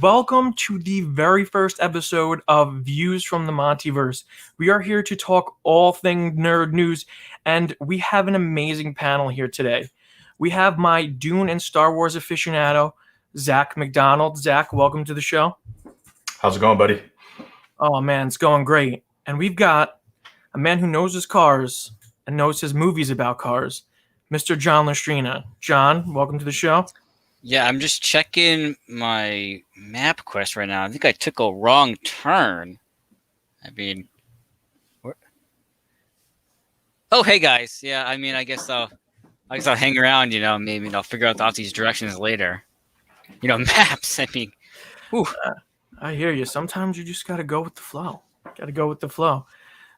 Welcome to the very first episode of Views from the MontyVerse. We are here to talk all thing nerd news, and we have an amazing panel here today. We have my Dune and Star Wars aficionado, Zach McDonald. Zach, welcome to the show. How's it going, buddy? Oh man, it's going great. And we've got a man who knows his cars and knows his movies about cars, Mr. John Lustrina. John, welcome to the show. Yeah, I'm just checking my map quest right now. I think I took a wrong turn. Oh, hey guys. Yeah, I guess I'll hang around. Maybe I'll figure out these directions later. Maps. Ooh. I hear you. Sometimes you just gotta go with the flow.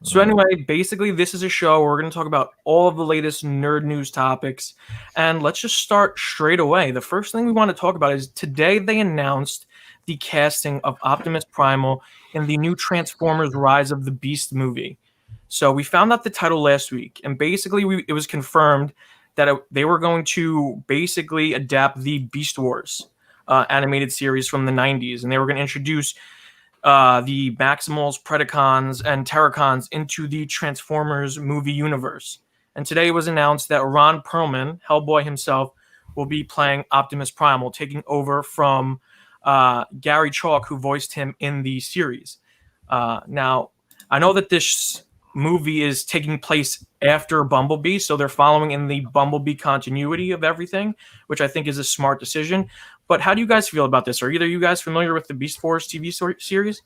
So anyway, basically, this is a show where we're going to talk about all of the latest nerd news topics. And let's just start straight away. The first thing we want to talk about is today they announced the casting of Optimus Primal in the new Transformers Rise of the Beast movie. So we found out the title last week. And basically, it was confirmed that they were going to basically adapt the Beast Wars animated series from the 90s. And they were going to introduce the Maximals, Predacons, and Terracons into the Transformers movie universe. And today it was announced that Ron Perlman, Hellboy himself, will be playing Optimus Primal, taking over from Gary Chalk, who voiced him in the series. Now, I know that this movie is taking place after Bumblebee, so they're following in the Bumblebee continuity of everything, which I think is a smart decision. But how do you guys feel about this? Are either of you guys familiar with the Beast Wars TV series?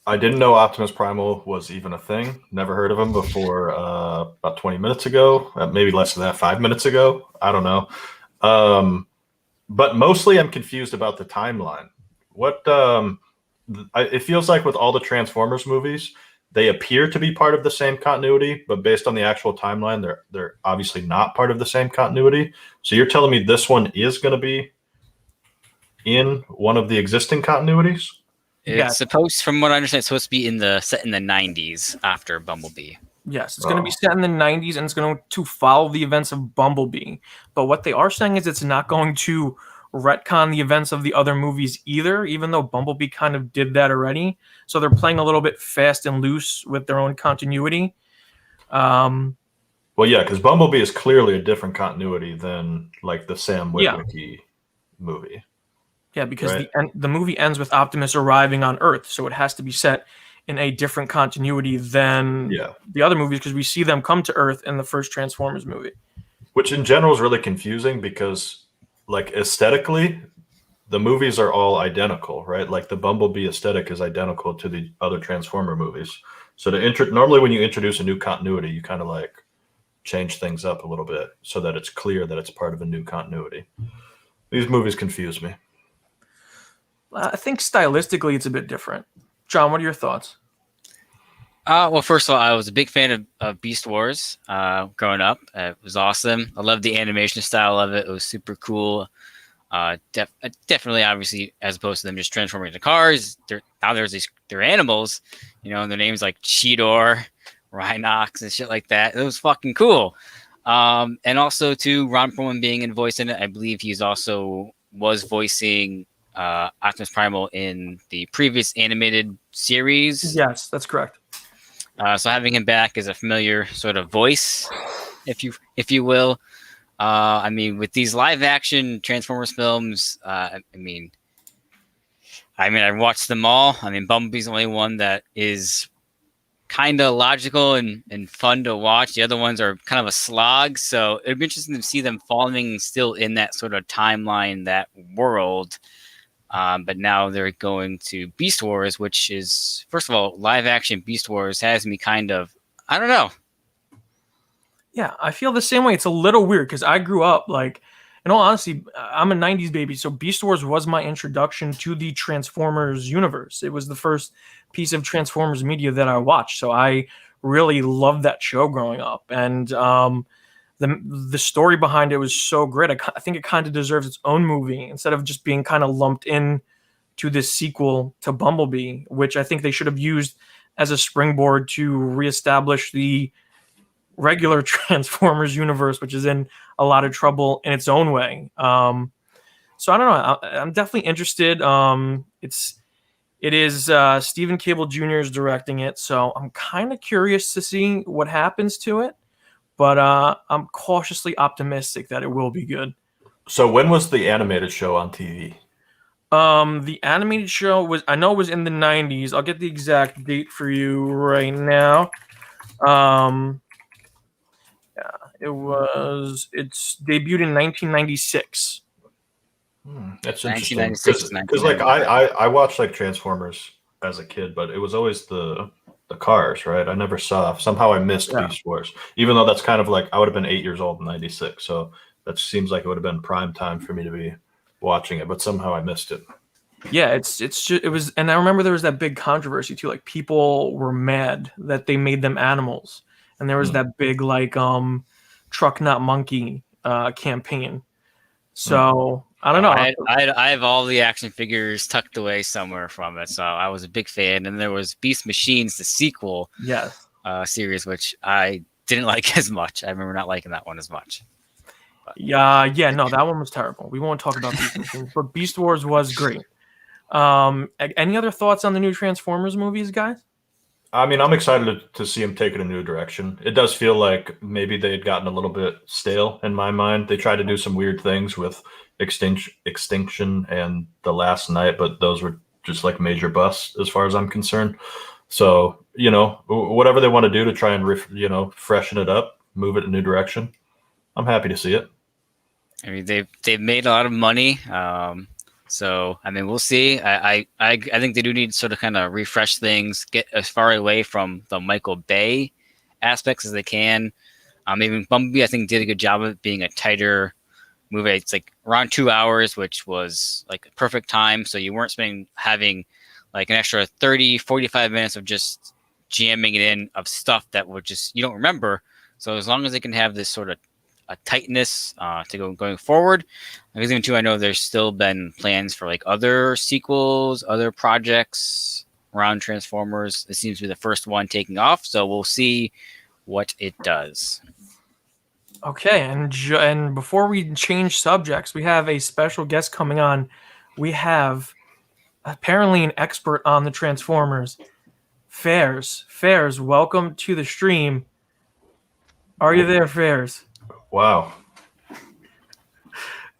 I didn't know Optimus Primal was even a thing. Never heard of him before about 20 minutes ago. Maybe less than that, 5 minutes ago. I don't know. But mostly I'm confused about the timeline. It feels like with all the Transformers movies, they appear to be part of the same continuity, but based on the actual timeline, they're obviously not part of the same continuity. So you're telling me this one is going to be in one of the existing continuities? It's supposed, from what I understand, it's supposed to be set in the 90s after Bumblebee. Yes, it's going to be set in the 90s, and it's going to follow the events of Bumblebee. But what they are saying is it's not going to retcon the events of the other movies either, even though Bumblebee kind of did that already. So they're playing a little bit fast and loose with their own continuity. Well, yeah, because Bumblebee is clearly a different continuity than like the Sam Witwicky movie. Yeah, because the movie ends with Optimus arriving on Earth, so it has to be set in a different continuity than the other movies, because we see them come to Earth in the first Transformers movie. Which in general is really confusing because, like, aesthetically, the movies are all identical, right? Like the Bumblebee aesthetic is identical to the other Transformer movies. So normally when you introduce a new continuity, you kind of like change things up a little bit so that it's clear that it's part of a new continuity. These movies confuse me. I think stylistically it's a bit different. John, what are your thoughts? Well, first of all, I was a big fan of Beast Wars growing up. It was awesome. I loved the animation style of it. It was super cool. Definitely, obviously, as opposed to them just transforming into cars, they're animals, and their names like Cheetor, Rhinox, and shit like that. It was fucking cool. And also, too, Ron Perlman being in voice in it, I believe he was voicing Optimus Primal in the previous animated series. Yes, that's correct. So having him back is a familiar sort of voice, if you will. With these live action Transformers films, I watched them all. Bumblebee's the only one that is kind of logical and fun to watch. The other ones are kind of a slog. So it'd be interesting to see them following still in that sort of timeline, that world. But now they're going to Beast Wars, which is, first of all, live action Beast Wars has me kind of, I don't know. Yeah, I feel the same way. It's a little weird because I grew up, like, in all honesty, I'm a 90s baby. So Beast Wars was my introduction to the Transformers universe. It was the first piece of Transformers media that I watched. So I really loved that show growing up. And the story behind it was so great. I think it kind of deserves its own movie instead of just being kind of lumped in to this sequel to Bumblebee, which I think they should have used as a springboard to reestablish the regular Transformers universe, which is in a lot of trouble in its own way. So I don't know. I'm definitely interested. It is Stephen Cable Jr. is directing it, so I'm kind of curious to see what happens to it. But I'm cautiously optimistic that it will be good. So when was the animated show on TV? The animated show was, I know it was in the 90s. I'll get the exact date for you right now. It's debuted in 1996. That's interesting 1996, because like I watched like Transformers as a kid, but it was always the cars, right? I never saw. Somehow I missed Yeah. Beast Wars, even though that's kind of like I would have been 8 years old in '96, so that seems like it would have been prime time for me to be watching it, but somehow I missed it. Yeah, it was, and I remember there was that big controversy too. Like people were mad that they made them animals, and there was that big like truck not monkey campaign. So I don't know. I have all the action figures tucked away somewhere from it, so I was a big fan. And there was Beast Machines, the sequel series, which I didn't like as much. I remember not liking that one as much. Yeah, no, that one was terrible. We won't talk about Beast Machines, but Beast Wars was great. Any other thoughts on the new Transformers movies, guys? I mean, I'm excited to see him take it a new direction. It does feel like maybe they had gotten a little bit stale in my mind. They tried to do some weird things with Extinction and The Last Night, but those were just like major busts as far as I'm concerned. So, whatever they want to do to try and, freshen it up, move it in a new direction, I'm happy to see it. I mean, they've made a lot of money. So, I mean, we'll see. I think they do need to sort of kind of refresh things, get as far away from the Michael Bay aspects as they can. Even Bumblebee, I think, did a good job of it being a tighter movie. It's like around 2 hours, which was like a perfect time. So you weren't having like an extra 30, 45 minutes of just jamming it in of stuff that would just, you don't remember. So as long as they can have this sort of a tightness to going forward. Because even too, I know there's still been plans for like other sequels, other projects around Transformers. It seems to be the first one taking off, so we'll see what it does. Okay, and before we change subjects, we have a special guest coming on. We have apparently an expert on the Transformers. Fairs, welcome to the stream. Are you there, Fairs? Wow.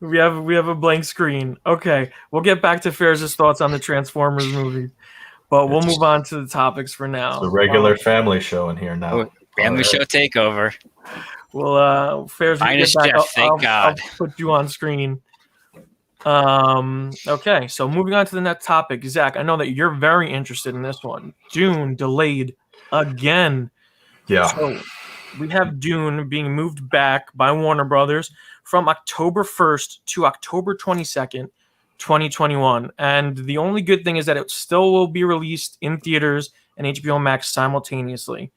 We have a blank screen. Okay, we'll get back to Fairs' thoughts on the Transformers movie, but we'll move on to the topics for now. It's a regular family show in here now. Family show takeover. Well, Fairs, when you get back, thank God. I'll put you on screen. Okay, so moving on to the next topic, Zach. I know that you're very interested in this one. Dune delayed again. Yeah. So we have Dune being moved back by Warner Brothers from October 1st to October 22nd, 2021. And the only good thing is that it still will be released in theaters and HBO Max simultaneously.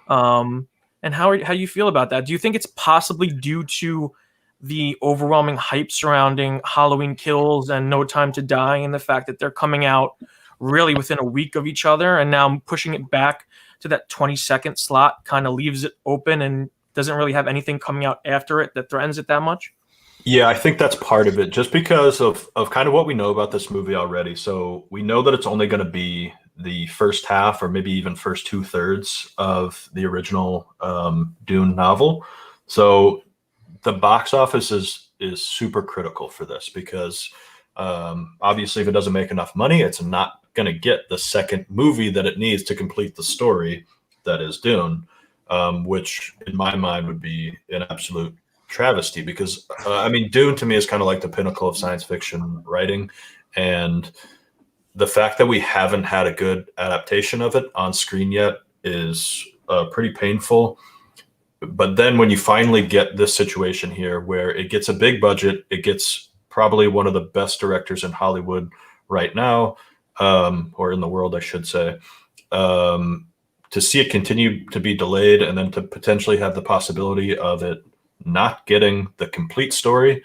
And how do you feel about that? Do you think it's possibly due to the overwhelming hype surrounding Halloween Kills and No Time to Die and the fact that they're coming out really within a week of each other, and now pushing it back to that 22nd slot kind of leaves it open and doesn't really have anything coming out after it that threatens it that much? Yeah, I think that's part of it, just because of kind of what we know about this movie already. So we know that it's only going to be the first half or maybe even first 2/3 of the original Dune novel. So the box office is super critical for this because obviously if it doesn't make enough money, it's not going to get the second movie that it needs to complete the story that is Dune, which in my mind would be an absolute travesty because I mean, Dune to me is kind of like the pinnacle of science fiction writing, and the fact that we haven't had a good adaptation of it on screen yet is pretty painful. But then when you finally get this situation here where it gets a big budget, it gets probably one of the best directors in Hollywood right now, or in the world, I should say, to see it continue to be delayed and then to potentially have the possibility of it not getting the complete story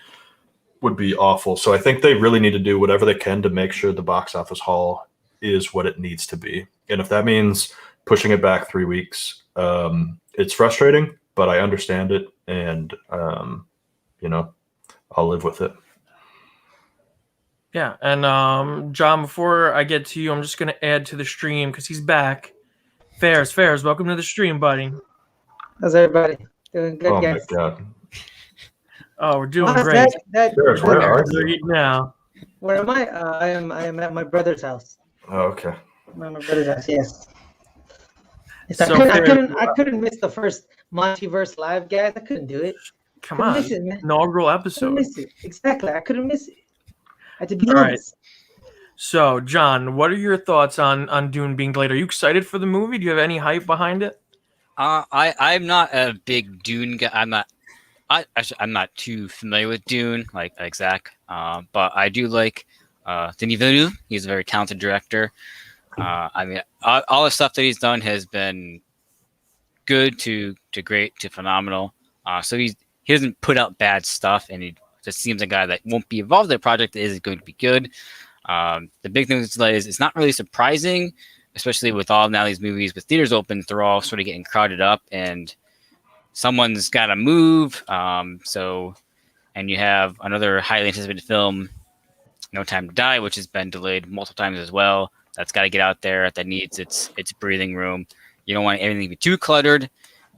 would be awful. So I think they really need to do whatever they can to make sure the box office haul is what it needs to be. And if that means pushing it back 3 weeks, it's frustrating, but I understand it. And, I'll live with it. Yeah, and John, before I get to you, I'm just gonna add to the stream because he's back. Fairs, welcome to the stream, buddy. How's everybody? Doing good, Oh my guys. god. Oh, we're doing How's great. Ferris, where are you? Right now. Where am I? I am at my brother's house. Oh, okay. I'm at my brother's house. Yes. Yes, So I couldn't miss the first MontyVerse live, guys. I couldn't do it. Come Couldn't on, miss it, man. inaugural Couldn't episode. miss it. Exactly. I couldn't miss it. I had to be All right. honest. So, John, what are your thoughts on Dune being delayed? Are you excited for the movie? Do you have any hype behind it? I'm not a big Dune guy. I'm not too familiar with Dune, like Zach. But I do like Denis Villeneuve. He's a very talented director. I mean, all the stuff that he's done has been good to great to phenomenal. So he doesn't put out bad stuff, and he just seems a guy that won't be involved in the project that is going to be good. The big thing with delay is it's not really surprising, especially with all now these movies with theaters open. They're all sort of getting crowded up, and someone's got to move. And you have another highly anticipated film, No Time to Die, which has been delayed multiple times as well. That's got to get out there. That needs its breathing room. You don't want everything to be too cluttered.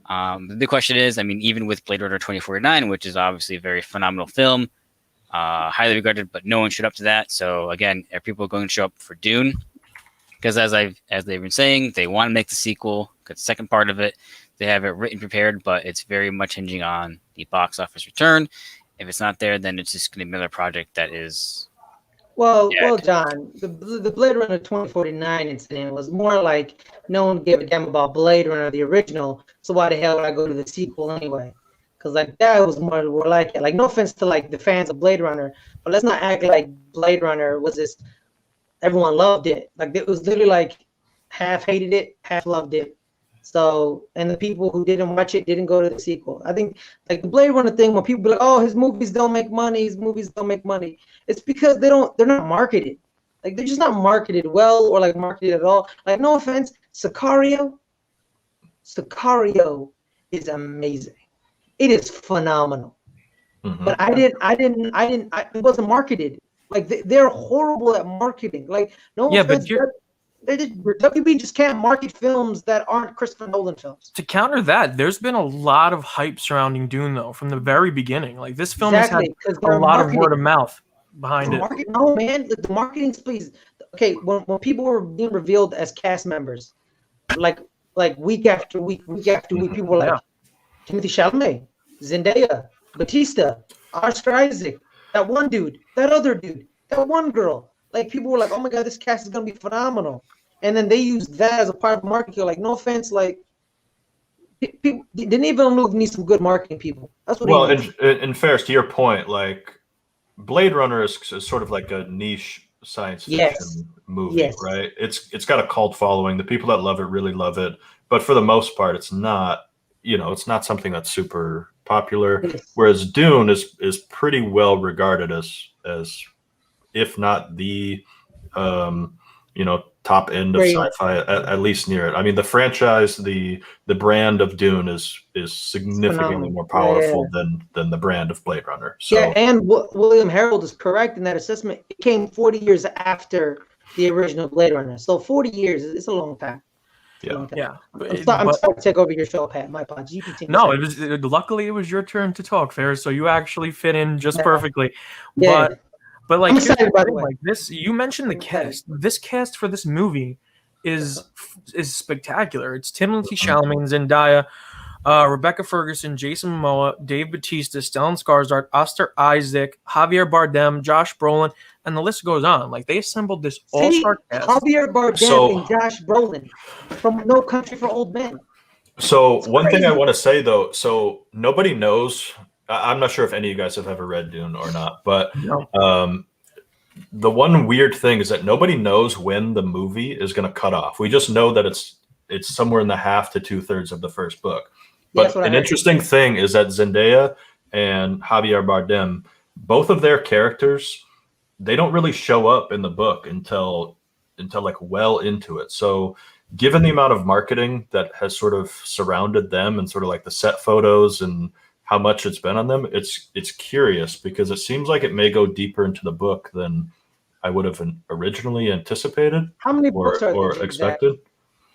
The big question is, I mean, even with Blade Runner 2049, which is obviously a very phenomenal film, highly regarded, but no one showed up to that. So again, are people going to show up for Dune? Because as they've been saying, they want to make the sequel. The second part of it, they have it written, prepared, but it's very much hinging on the box office return. If it's not there, then it's just going to be another project that is. Well, Yeah. John, the Blade Runner 2049 incident was more like no one gave a damn about Blade Runner, the original. So why the hell would I go to the sequel anyway? Because like that was more like it. Like no offense to like the fans of Blade Runner, but let's not act like Blade Runner was just everyone loved it. Like it was literally like half hated it, half loved it. So, and the people who didn't watch it didn't go to the sequel. I think like the Blade Runner thing, when people be like, "Oh, his movies don't make money. His movies don't make money," it's because they're not marketed. Like they're just not marketed well or like marketed at all. Like no offense, Sicario is amazing. It is phenomenal. Mhm. But it wasn't marketed. Like they're horrible at marketing. Like no Yeah, but offense, WB just can't market films that aren't Christopher Nolan films. To counter that, there's been a lot of hype surrounding Dune, though, from the very beginning. Like this film has had a lot of word of mouth behind it. No, man, the marketing, please. Okay, when people were being revealed as cast members, like week after week, people were like, Timothy Chalamet, Zendaya, Batista, Oscar Isaac, that one dude, that other dude, that one girl. Like people were like, "Oh my god, this cast is gonna be phenomenal," and then they used that as a part of marketing. Like, no offense, like people didn't even need some good marketing people. That's what. Well, in fairness to your point, like Blade Runner is sort of like a niche science fiction movie, right? It's got a cult following. The people that love it really love it, but for the most part, it's not. It's not something that's super popular. Yes. Whereas Dune is pretty well regarded as if not the top end of sci-fi, at least near it. I mean, the franchise, the brand of Dune is significantly more powerful than the brand of Blade Runner. So yeah, and William Harold is correct in that assessment. It came 40 years after the original Blade Runner, so 40 years is a long time. Yeah. I'm sorry to take over your show, Pat. My apologies. You continue. No, luckily it was your turn to talk, Ferris. So you actually fit in just perfectly. Yeah. But like, I'm excited, by the way. Like this, you mentioned the cast. This cast for this movie is spectacular. It's Timothée Chalamet, Zendaya, Rebecca Ferguson, Jason Momoa, Dave Bautista, Stellan Skarsgård, Oscar Isaac, Javier Bardem, Josh Brolin, and the list goes on. Like they assembled this all-star cast. Javier Bardem and Josh Brolin from No Country for Old Men. So one thing I want to say though, so nobody knows. I'm not sure if any of you guys have ever read Dune or not, but the one weird thing is that nobody knows when the movie is going to cut off. We just know that it's somewhere in the half to 2/3 of the first book. But an interesting thing is that Zendaya and Javier Bardem, both of their characters, they don't really show up in the book until like well into it. So given the amount of marketing that has sort of surrounded them and sort of like the set photos and how much it's been on them, it's curious because it seems like it may go deeper into the book than I would have originally anticipated How many books are or there? expected.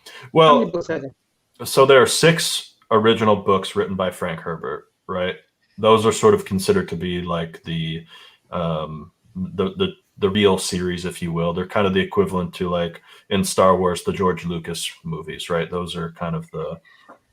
How many Well, books are there? so there are 6 original books written by Frank Herbert, right? Those are sort of considered to be like the real series, if you will. They're kind of the equivalent to, like, in Star Wars, the George Lucas movies, right? Those are kind of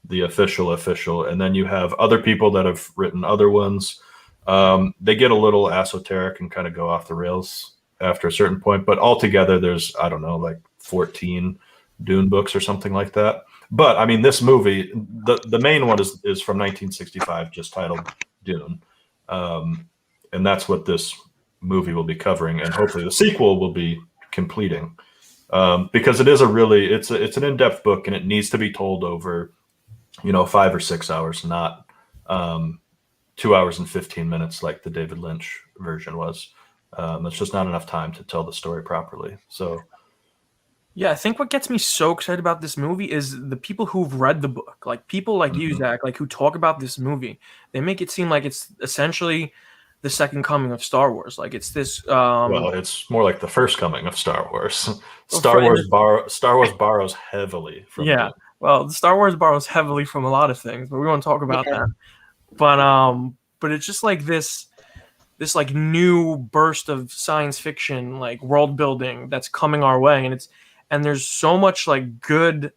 the official. And then you have other people that have written other ones. They get a little esoteric and kind of go off the rails after a certain point, but altogether there's, I don't know, like 14 Dune books or something like that. But I mean, this movie, the main one is from 1965, just titled Dune, and that's what this movie will be covering, and hopefully the sequel will be completing, because it is it's an in-depth book, and it needs to be told over 5 or 6 hours, not 2 hours and 15 minutes like the David Lynch version was. It's just not enough time to tell the story properly. So. Yeah, I think what gets me so excited about this movie is the people who've read the book. Like people like you, Zach, like who talk about this movie. They make it seem like it's essentially the second coming of Star Wars. Like it's this. Well, it's more like the first coming of Star Wars. Well, Star Wars borrows heavily from. Yeah, well, Star Wars borrows heavily from a lot of things, but we won't talk about that. But it's just like this like new burst of science fiction, like world building that's coming our way, and there's so much like good,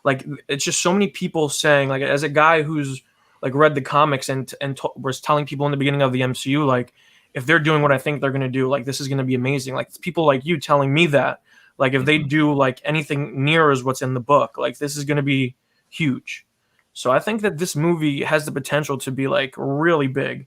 like it's just so many people saying, like, as a guy who's like read the comics and was telling people in the beginning of the MCU, like, if they're doing what I think they're going to do, like this is going to be amazing. Like it's people like you telling me that, like if they do like anything near as what's in the book, like this is going to be huge. So I think that this movie has the potential to be like really big.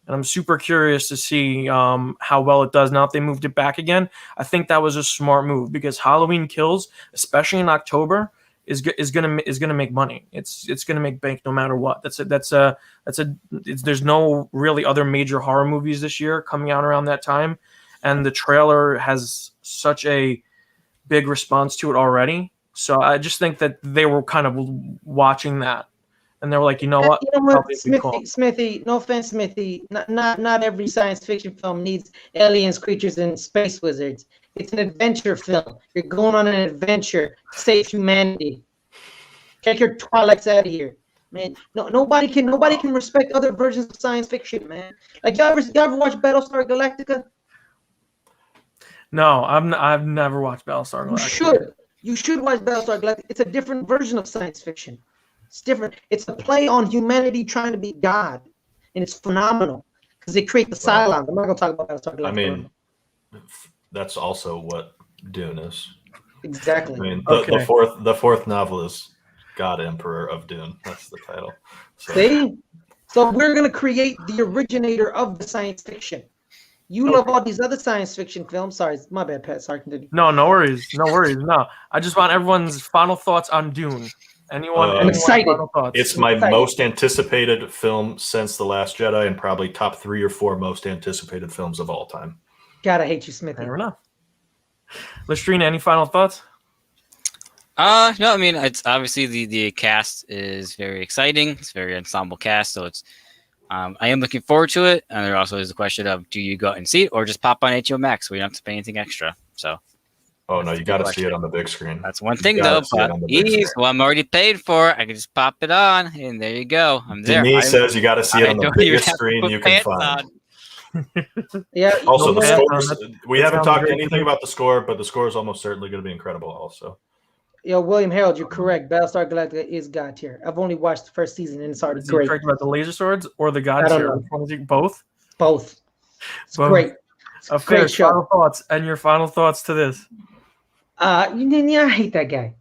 And I'm super curious to see how well it does. Now, if they moved it back again, I think that was a smart move, because Halloween Kills, especially in October, is gonna make money. It's gonna make bank no matter what. There's no really other major horror movies this year coming out around that time, and the trailer has such a big response to it already. So I just think that they were kind of watching that. And they were like, you know what, Smithy, no offense, Smithy. Not every science fiction film needs aliens, creatures, and space wizards. It's an adventure film. You're going on an adventure to save humanity. Take your Twilights out of here, man. No, nobody can respect other versions of science fiction, man. Like y'all ever watch Battlestar Galactica? No, I've never watched Battlestar Galactica. You should watch Battlestar Galactica. It's a different version of science fiction. It's different. It's a play on humanity trying to be God, and it's phenomenal because they create the Cylons. I'm not gonna talk about Battlestar Galactica. I mean, that's also what Dune is. Exactly. I mean, the fourth novel is God Emperor of Dune. That's the title. So. See, so we're gonna create the originator of the science fiction. You love all these other science fiction films. Sorry, my bad, Pat. Sorry, continue. No worries. No, I just want everyone's final thoughts on Dune. I'm excited. It's my most anticipated film since The Last Jedi, and probably top 3 or 4 most anticipated films of all time. God, I hate you, Smithy. Fair enough. Lastrina, any final thoughts? No, I mean, it's obviously the cast is very exciting. It's a very ensemble cast, so it's I am looking forward to it. And there also is the question of, do you go out and see it or just pop on HBO Max where you don't have to pay anything extra? So. Oh no, you got to see it on the big screen. That's one thing though. But well, I'm already paid for. I can just pop it on, and there you go. I'm there. Denise says you got to see it on the biggest screen you can find. Yeah. Also, the scores. We haven't talked anything about the score, but the score is almost certainly going to be incredible. Also. Yo, William Harold, you're correct. Battlestar Galactica is God tier. I've only watched the first season, and it's already great. Correct about the laser swords or the God tier? Both. Both. It's great. It's a great show. Final thoughts and your final thoughts to this. I hate that guy.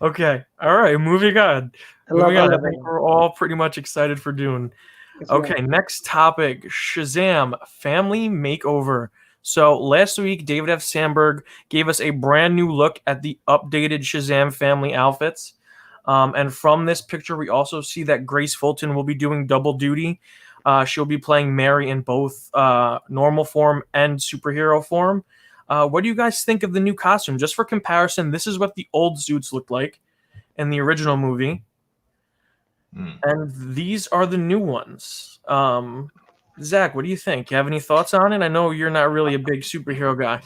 Okay. All right. Moving on. I think we're all pretty much excited for Dune. That's okay. Right. Next topic, Shazam Family Makeover. So last week, David F. Sandberg gave us a brand new look at the updated Shazam family outfits. And from this picture, we also see that Grace Fulton will be doing double duty. She'll be playing Mary in both normal form and superhero form. What do you guys think of the new costume? Just for comparison, this is what the old suits looked like in the original movie. And these are the new ones. Zach, what do you think? You have any thoughts on it? I know you're not really a big superhero guy.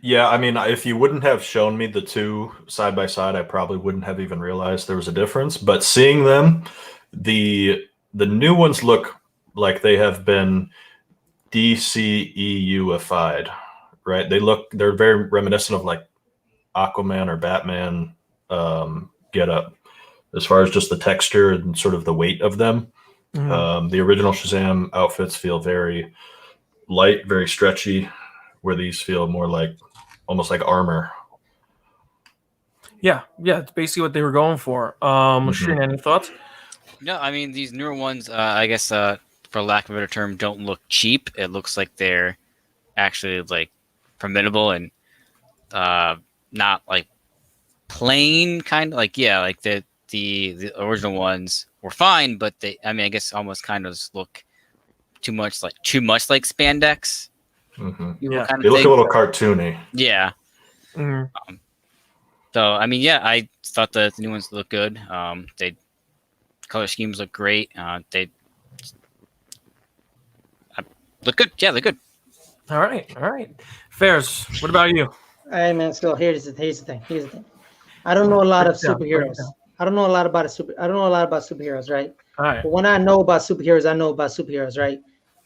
Yeah, I mean, if you wouldn't have shown me the two side by side, I probably wouldn't have even realized there was a difference. But seeing them, the new ones look like they have been DCEUified, right? They're very reminiscent of like Aquaman or Batman get up as far as just the texture and sort of the weight of them. The original Shazam outfits feel very light, very stretchy, where these feel more like almost like armor. Yeah, it's basically what they were going for. Shane, any thoughts? No, I mean these newer ones, I guess, for lack of a better term, don't look cheap. It looks like they're actually like formidable and not like plain, kind of like like the original ones were fine, but I guess almost kind of look too much like spandex. Mm-hmm. Yeah, they look a little cartoony. Yeah. Mm-hmm. So I mean, I thought the new ones look good. They color schemes look great. They look good. Yeah, they're good. All right. Fairs, what about you? Hey man, still here's the thing. I don't know a lot of superheroes. I don't know a lot about superheroes, right? All right. But when I know about superheroes, right?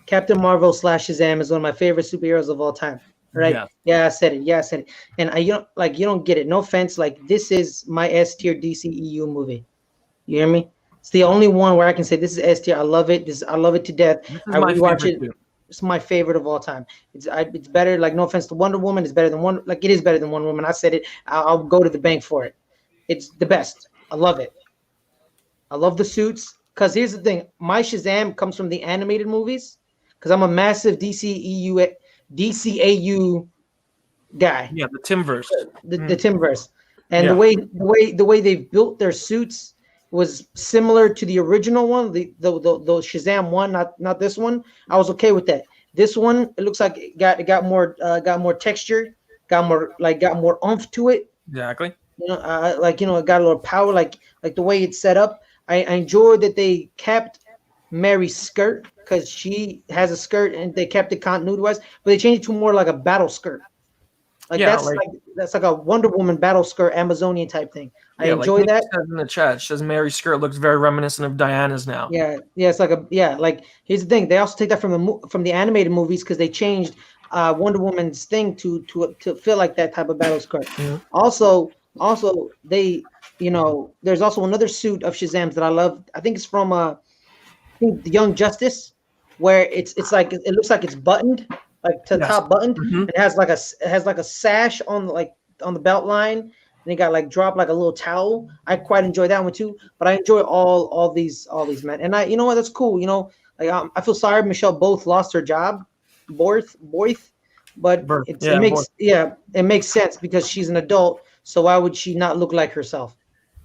Captain Marvel / Shazam is one of my favorite superheroes of all time. Right? Yeah, I said it. And you don't get it. No offense. Like, this is my S tier DCEU movie. You hear me? It's the only one where I can say this is S tier. I love it. I love it to death. I rewatch it. Too. It's my favorite of all time. It's better. Like, no offense to Wonder Woman, it is better than Wonder Woman. I said it. I'll go to the bank for it. It's the best. I love it. I love the suits. Because here's the thing. My Shazam comes from the animated movies. Because I'm a massive DCAU guy. Yeah, the Timverse. The Timverse. And the way they built their suits was similar to the original one, the Shazam one, not this one. I was okay with that. This one, it looks like it got more texture, got more oomph to it. Exactly. It got a little power, like the way it's set up. I enjoyed that they kept Mary's skirt, because she has a skirt and they kept it continuity wise, but they changed it to more like a battle skirt. That's like a Wonder Woman battle skirt, Amazonian type thing. I enjoy that. In the chat, says Mary's skirt looks very reminiscent of Diana's now. It's like like, here's the thing. They also take that from the animated movies, because they changed Wonder Woman's thing to feel like that type of battle skirt. Mm-hmm. Also they, there's also another suit of Shazam's that I love. I think it's from the Young Justice, where it looks like it's buttoned, like to the top buttoned. Mm-hmm. It has like a sash on the belt line, and it got like dropped like a little towel. I quite enjoy that one too. But I enjoy all these men, and you know what? That's cool. I feel sorry Michelle both lost her job, Boyth, but it makes sense because she's an adult. So why would she not look like herself?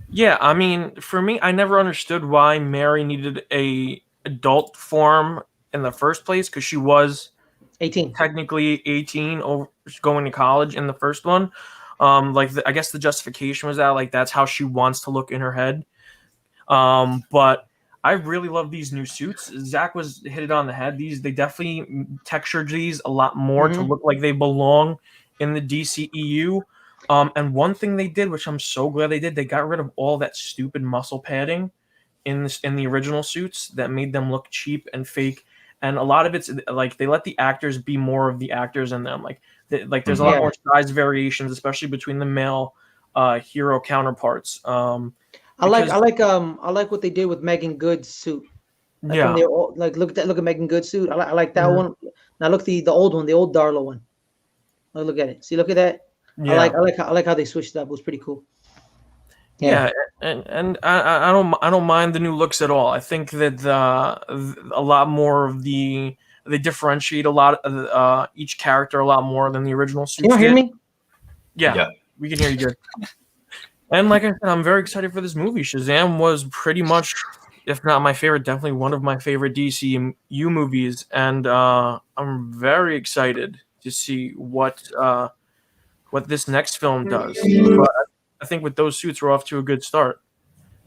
Yeah, I mean, for me, I never understood why Mary needed a adult form in the first place, because she was 18, technically 18, or going to college in the first one. I guess the justification was that that's how she wants to look in her head. But I really love these new suits. Zach hit it on the head. They definitely textured these a lot more to look like they belong in the DCEU. And one thing they did, which I'm so glad they did, they got rid of all that stupid muscle padding in the original suits that made them look cheap and fake. And a lot of it's like they let the actors be more of the actors in them. There's a lot more size variations, especially between the male hero counterparts. I like what they did with Megan Good's suit. Look at Megan Good's suit. I like that one. Now look the old one, the old Darla one. Look at it. See, look at that. Yeah. I like how they switched it up. It was pretty cool. Yeah, and I don't mind the new looks at all. I think that a lot more of they differentiate a lot of each character a lot more than the original suits. Can you hear me? Yeah, we can hear you good. And like I said, I'm very excited for this movie. Shazam was pretty much, if not my favorite, definitely one of my favorite DCU movies, and I'm very excited to see what this next film does. But I think with those suits, we're off to a good start.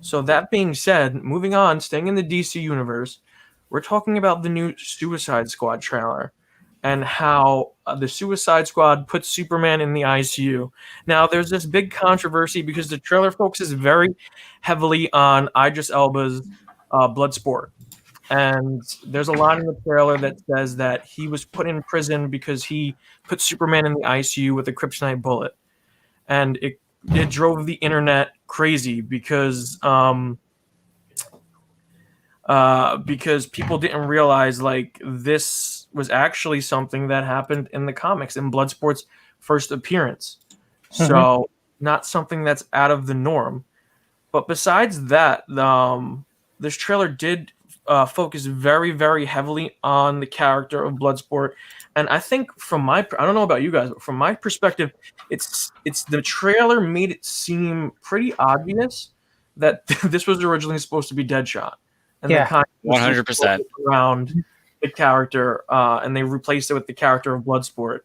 So that being said, moving on, staying in the DC universe, We're talking about the new Suicide Squad trailer and how the Suicide Squad puts Superman in the ICU. Now, there's this big controversy because the trailer focuses very heavily on Idris Elba's Bloodsport. And there's a line in the trailer that says that he was put in prison because he put Superman in the ICU with a kryptonite bullet. And it drove the internet crazy because people didn't realize like this was actually something that happened in the comics in Bloodsport's first appearance. So not something that's out of the norm. But besides that, this trailer did focus very, very heavily on the character of Bloodsport. And I think I don't know about you guys, but from my perspective, it's the trailer made it seem pretty obvious that this was originally supposed to be Deadshot. And Yeah. they kind of 100%. around the character, and they replaced it with the character of Bloodsport.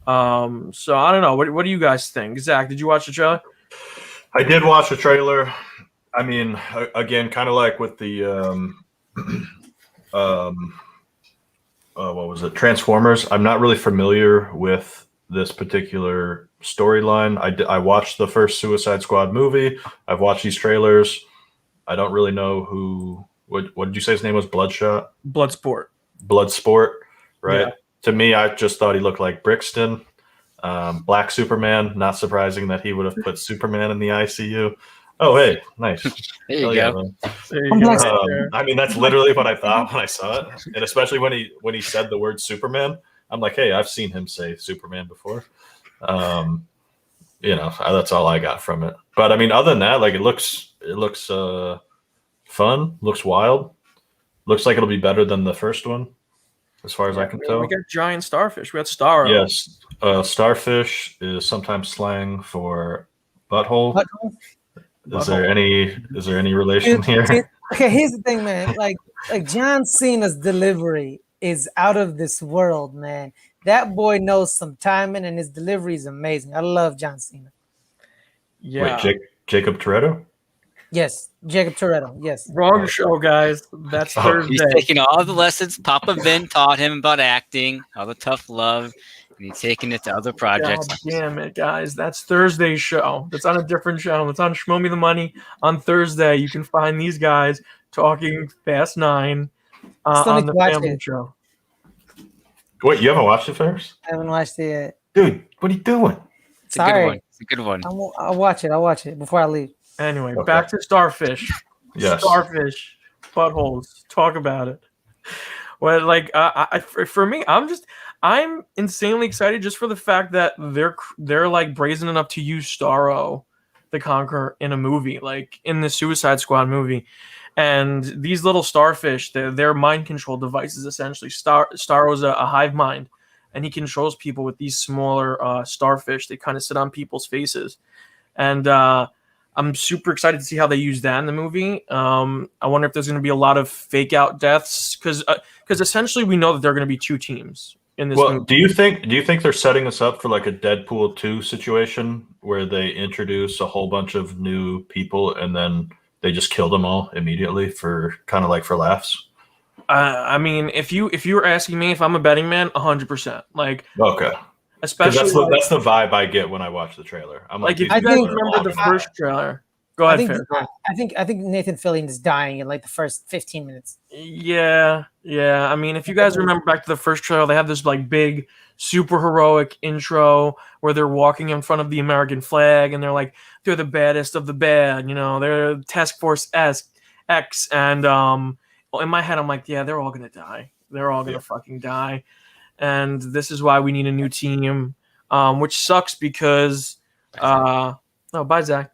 So I don't know. What do you guys think? Zach, did you watch the trailer? I did watch the trailer. I mean, again, kind of like with the what was it, Transformers. I'm not really familiar with this particular storyline. I watched the first Suicide Squad movie. I've watched these trailers. I don't really know who. What did you say his name was? Bloodsport, right? Yeah. To me, I just thought he looked like Brixton. Black Superman. Not surprising that he would have put Superman in the ICU. Oh, hey, nice. There you Hell go. yeah, There you go. I mean, that's literally what I thought when I saw it, and especially when he said the word Superman, I'm like, hey, I've seen him say Superman before. That's all I got from it. But I mean, other than that, like it looks fun, looks wild, looks like it'll be better than the first one, as far as I can tell. We got giant starfish. We got Starro. Yes, starfish is sometimes slang for butthole. Is there any relation here? Okay, here's the thing, man. Like John Cena's delivery is out of this world, man. That boy knows some timing, and his delivery is amazing. I love John Cena. Yeah. Wait, Jacob Toretto? Yes, Jacob Toretto. Yes. Wrong show, guys. That's Thursday. He's taking all the lessons Papa Vin taught him about acting, all the tough love, and he's taking it to other projects. God damn it, guys. That's Thursday's show. That's on a different channel. It's on Schmo Me the Money on Thursday. You can find these guys talking Fast 9 on the family show. Wait, you haven't watched it first? I haven't watched it yet. Dude, what are you doing? It's a good one. It's a good one. I'll watch it before I leave. Anyway, back to Starfish. Yes. Starfish, buttholes. Talk about it. Well, like for me, I'm insanely excited just for the fact that they're like brazen enough to use Starro the Conqueror in a movie, like in the Suicide Squad movie. And these little starfish, they're mind control devices essentially. Starro's a hive mind, and he controls people with these smaller starfish. They kind of sit on people's faces, and I'm super excited to see how they use that in the movie. I wonder if there's going to be a lot of fake out deaths because essentially we know that there are going to be two teams in this movie. Do you think they're setting us up for like a Deadpool 2 situation where they introduce a whole bunch of new people and then they just kill them all immediately for kind of like for laughs? I mean, if you were asking me if I'm a betting man, 100%. Like, okay. Especially that's the vibe I get when I watch the trailer. I'm like, if you guys remember the first trailer, go ahead. I think Nathan Fillion is dying in like the first 15 minutes. Yeah. I mean, if you guys remember back to the first trailer, they have this like big, super heroic intro where they're walking in front of the American flag, and they're like, they're the baddest of the bad. You know, they're Task Force X, and in my head, I'm like, yeah, they're all gonna die. They're all gonna fucking die. And this is why we need a new team, which sucks because bye Zach.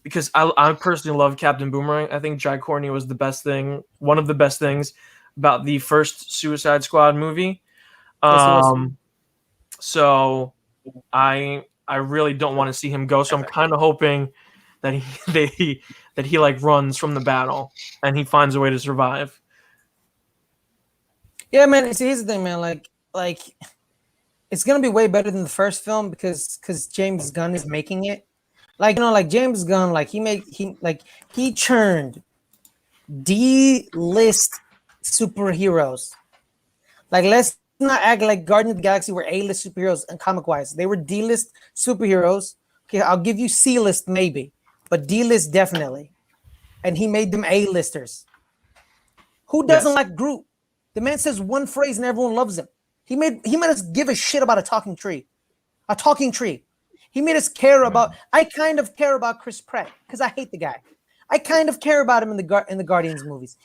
Because I personally love Captain Boomerang. I think Jai Courtney was one of the best things about the first Suicide Squad movie. So I really don't want to see him go. So I'm kind of hoping that he like runs from the battle and he finds a way to survive. Yeah, man. See, here's the thing, man. Like, it's gonna be way better than the first film because James Gunn is making it. Like, you know, like James Gunn, like he churned D-list superheroes. Like, let's not act like Guardians of the Galaxy were A-list superheroes and comic-wise. They were D-list superheroes. Okay, I'll give you C-list maybe, but D-list definitely. And he made them A-listers. Who doesn't like Groot? The man says one phrase and everyone loves him. He made us give a shit about a talking tree. A talking tree. He made us care about. I kind of care about Chris Pratt because I hate the guy. I kind of care about him in the Guardians movies.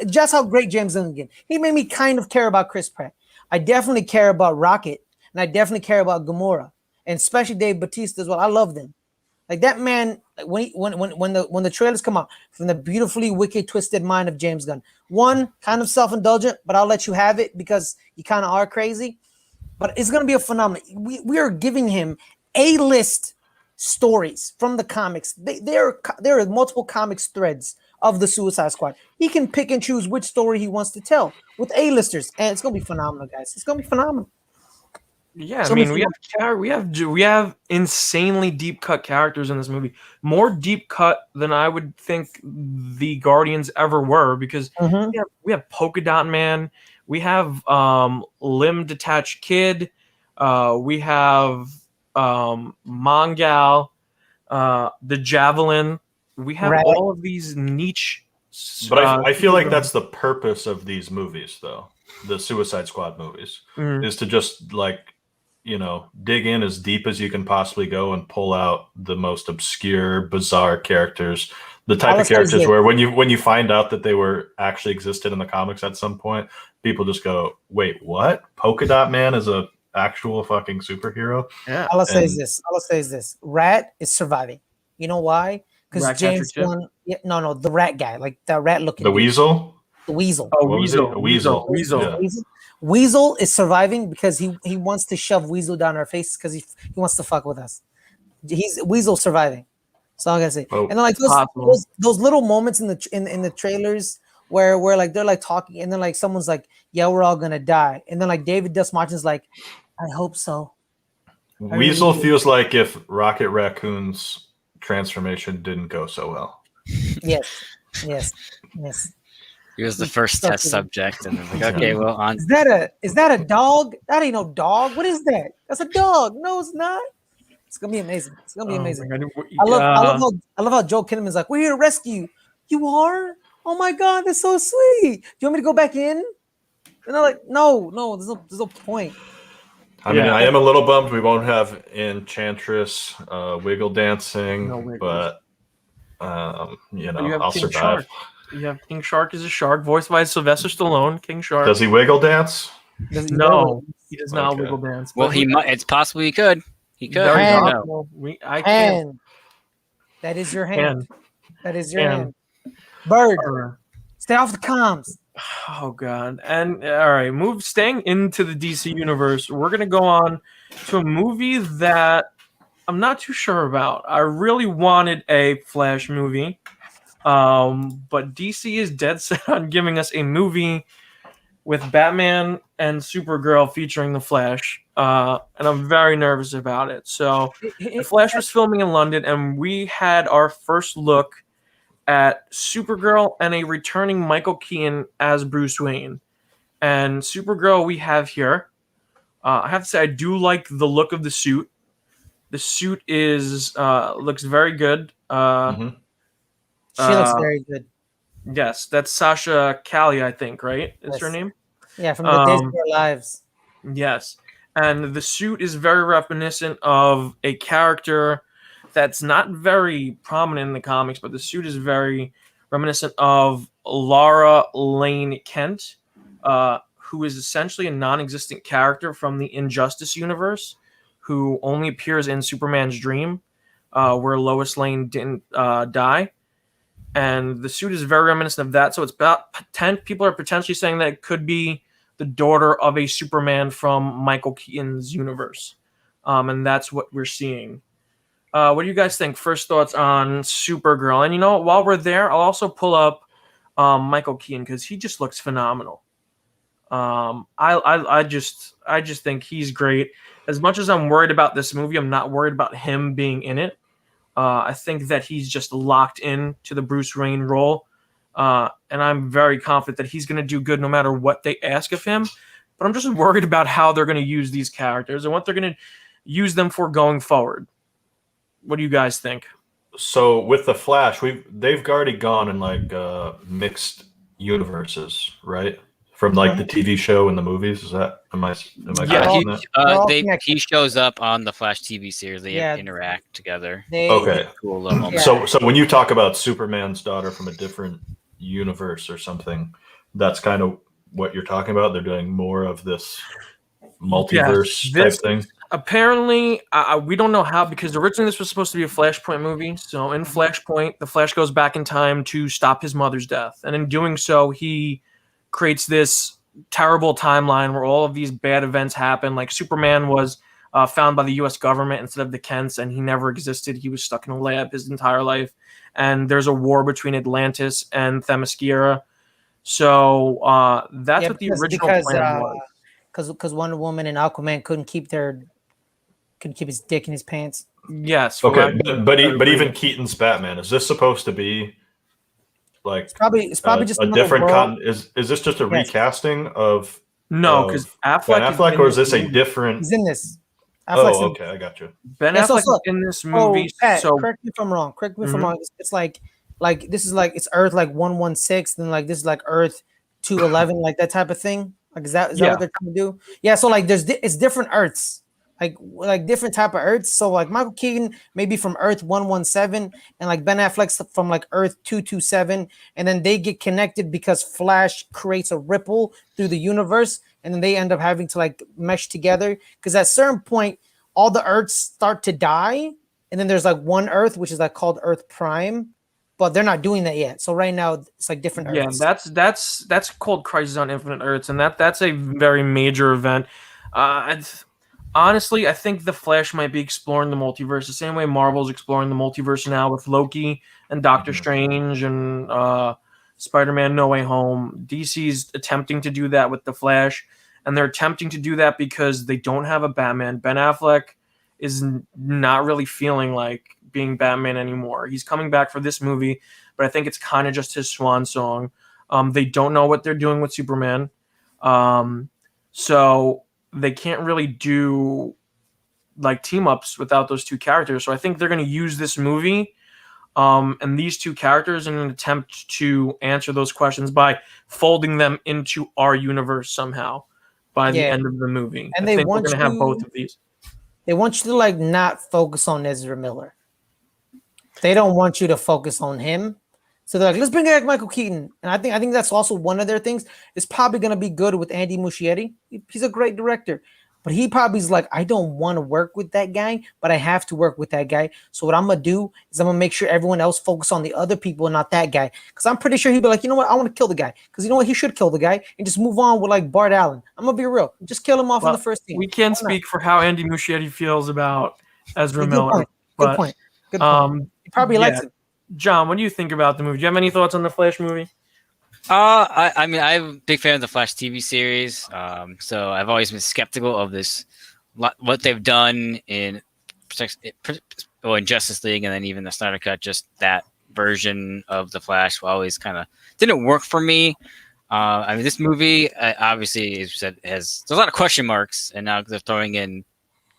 Just how great James Gunn again. He made me kind of care about Chris Pratt. I definitely care about Rocket, and I definitely care about Gamora, and especially Dave Bautista as well. I love them. Like that man, when the trailers come out from the beautifully wicked, twisted mind of James Gunn. One, kind of self-indulgent, but I'll let you have it because you kind of are crazy. But it's gonna be a phenomenon. We are giving him A-list stories from the comics. There are multiple comics threads of the Suicide Squad. He can pick and choose which story he wants to tell with A-listers, and it's gonna be phenomenal, guys. It's gonna be phenomenal. Yeah, I mean, we have insanely deep cut characters in this movie. More deep cut than I would think the Guardians ever were, because we have Polka Dot Man, we have Limb Detached Kid, we have Mongal, the Javelin. We have all of these niche. But I feel like that's the purpose of these movies, though. The Suicide Squad movies is to just dig in as deep as you can possibly go and pull out the most obscure, bizarre characters. The type of characters where when you find out that they were actually existed in the comics at some point, people just go, "Wait, what? Polka Dot Man is a actual fucking superhero?" Yeah. All I'll say is this: Rat is surviving. You know why? Because James Gunn. No, the rat guy, like the rat looking. The Weasel. The Weasel. Oh, Weasel. Yeah. Weasel is surviving because he wants to shove Weasel down our faces because he wants to fuck with us. Weasel surviving. That's all I gotta say. And then like those little moments in the trailers where like they're like talking and then like someone's like, "Yeah, we're all gonna die," and then like David Dust Martin's like, "I hope so." Weasel feels like if Rocket Raccoon's transformation didn't go so well. Yes. He was the first test subject, and like, okay, well, on. Is that a dog? That ain't no dog. What is that? That's a dog. No, it's not. It's gonna be amazing. It's gonna be amazing. I love how Joel Kinnaman's like, "We're here to rescue you." You are? Oh my god, that's so sweet. Do you want me to go back in? And they're like, no, there's no point. I mean, I am a little bummed we won't have Enchantress wiggle dancing, but I'll survive. Shark. You have King Shark as a shark, voiced by Sylvester Stallone. King Shark. Does he wiggle dance? No, he does not wiggle dance. Well, he might. It's possible he could. He could. I can't. That is your hand. That is your hand. Bird, stay off the comms. Oh god. And all right, staying into the DC universe, we're gonna go on to a movie that I'm not too sure about. I really wanted a Flash movie. But DC is dead set on giving us a movie with Batman and Supergirl featuring the Flash. And I'm very nervous about it. So the Flash was filming in London, and we had our first look at Supergirl and a returning Michael Keaton as Bruce Wayne. And Supergirl we have here. I have to say I do like the look of the suit. The suit looks very good. She looks very good. Yes, that's Sasha Callie, I think, right? Is her name? Yeah, from the Days of Our Lives. Yes. And the suit is very reminiscent of a character that's not very prominent in the comics, but the suit is very reminiscent of Lara Lane Kent, who is essentially a non-existent character from the Injustice universe, who only appears in Superman's dream, where Lois Lane didn't die. And the suit is very reminiscent of that. So it's about people are potentially saying that it could be the daughter of a Superman from Michael Keaton's universe. And that's what we're seeing. What do you guys think? First thoughts on Supergirl. And while we're there, I'll also pull up Michael Keaton because he just looks phenomenal. I just think he's great. As much as I'm worried about this movie, I'm not worried about him being in it. I think that he's just locked in to the Bruce Wayne role. and I'm very confident that he's going to do good no matter what they ask of him. But I'm just worried about how they're going to use these characters and what they're going to use them for going forward. What do you guys think? So with the Flash, they've already gone in like mixed universes, right? From like the TV show and the movies. Is that am I Yeah, correct in that? He shows up on the Flash TV series. They interact together. Okay. Cool little moment. So when you talk about Superman's daughter from a different universe or something, that's kind of what you're talking about. They're doing more of this multiverse type thing. Apparently, we don't know how, because originally this was supposed to be a Flashpoint movie. So in Flashpoint, the Flash goes back in time to stop his mother's death. And in doing so, he creates this terrible timeline where all of these bad events happen. Like Superman was found by the U.S. government instead of the Kents, and he never existed. He was stuck in a lab his entire life. And there's a war between Atlantis and Themyscira. So that's what the original plan was. Because Wonder Woman and Aquaman couldn't keep his dick in his pants. Yes. Okay, but even Keaton's Batman, is this supposed to be like it's probably just a different is this just a recasting of no, because Affleck, or is this a different? He's in this. Affleck's okay, I got you. Ben Affleck is in this movie. Pat, so correct me if I'm wrong. If I'm wrong. It's like this is like it's Earth like 116, then like this is like Earth 211, like that type of thing. Like is that what they're trying to do? Yeah. So like it's different Earths. Like different type of Earths. So like Michael Keaton maybe from Earth 117, and like Ben Affleck's from like Earth 227, and then they get connected because Flash creates a ripple through the universe, and then they end up having to like mesh together. Because at a certain point, all the Earths start to die, and then there's like one Earth which is like called Earth Prime, but they're not doing that yet. So right now it's like different Earths. Yeah, that's called Crisis on Infinite Earths, and that's a very major event. Honestly, I think the Flash might be exploring the multiverse the same way Marvel's exploring the multiverse now with Loki and Doctor Strange and Spider-Man No Way Home. DC's attempting to do that with the Flash, and they're attempting to do that because they don't have a Batman. Ben Affleck is not really feeling like being Batman anymore. He's coming back for this movie, but I think it's kind of just his swan song. They don't know what they're doing with Superman. So they can't really do like team ups without those two characters. So I think they're going to use this movie and these two characters in an attempt to answer those questions by folding them into our universe somehow by the end of the movie. And I think we're going to have both of these. They want you to like not focus on Ezra Miller. They don't want you to focus on him. So they're like, let's bring back Michael Keaton. And I think that's also one of their things. It's probably going to be good with Andy Muschietti. He's a great director. But he probably is like, I don't want to work with that guy, but I have to work with that guy. So what I'm going to do is I'm going to make sure everyone else focus on the other people and not that guy. Because I'm pretty sure he'd be like, you know what? I want to kill the guy. Because you know what? He should kill the guy and just move on with like Bart Allen. I'm going to be real. Just kill him off in the first team. We can't speak for how Andy Muschietti feels about Ezra Miller. Good point. He probably likes it. John, what do you think about the movie? Do you have any thoughts on the Flash movie? I mean, I'm a big fan of the Flash TV series. So I've always been skeptical of this, what they've done in Justice League, and then even the Snyder Cut. Just that version of the Flash always kind of didn't work for me. I mean, this movie obviously, as you said, there's a lot of question marks, and now they're throwing in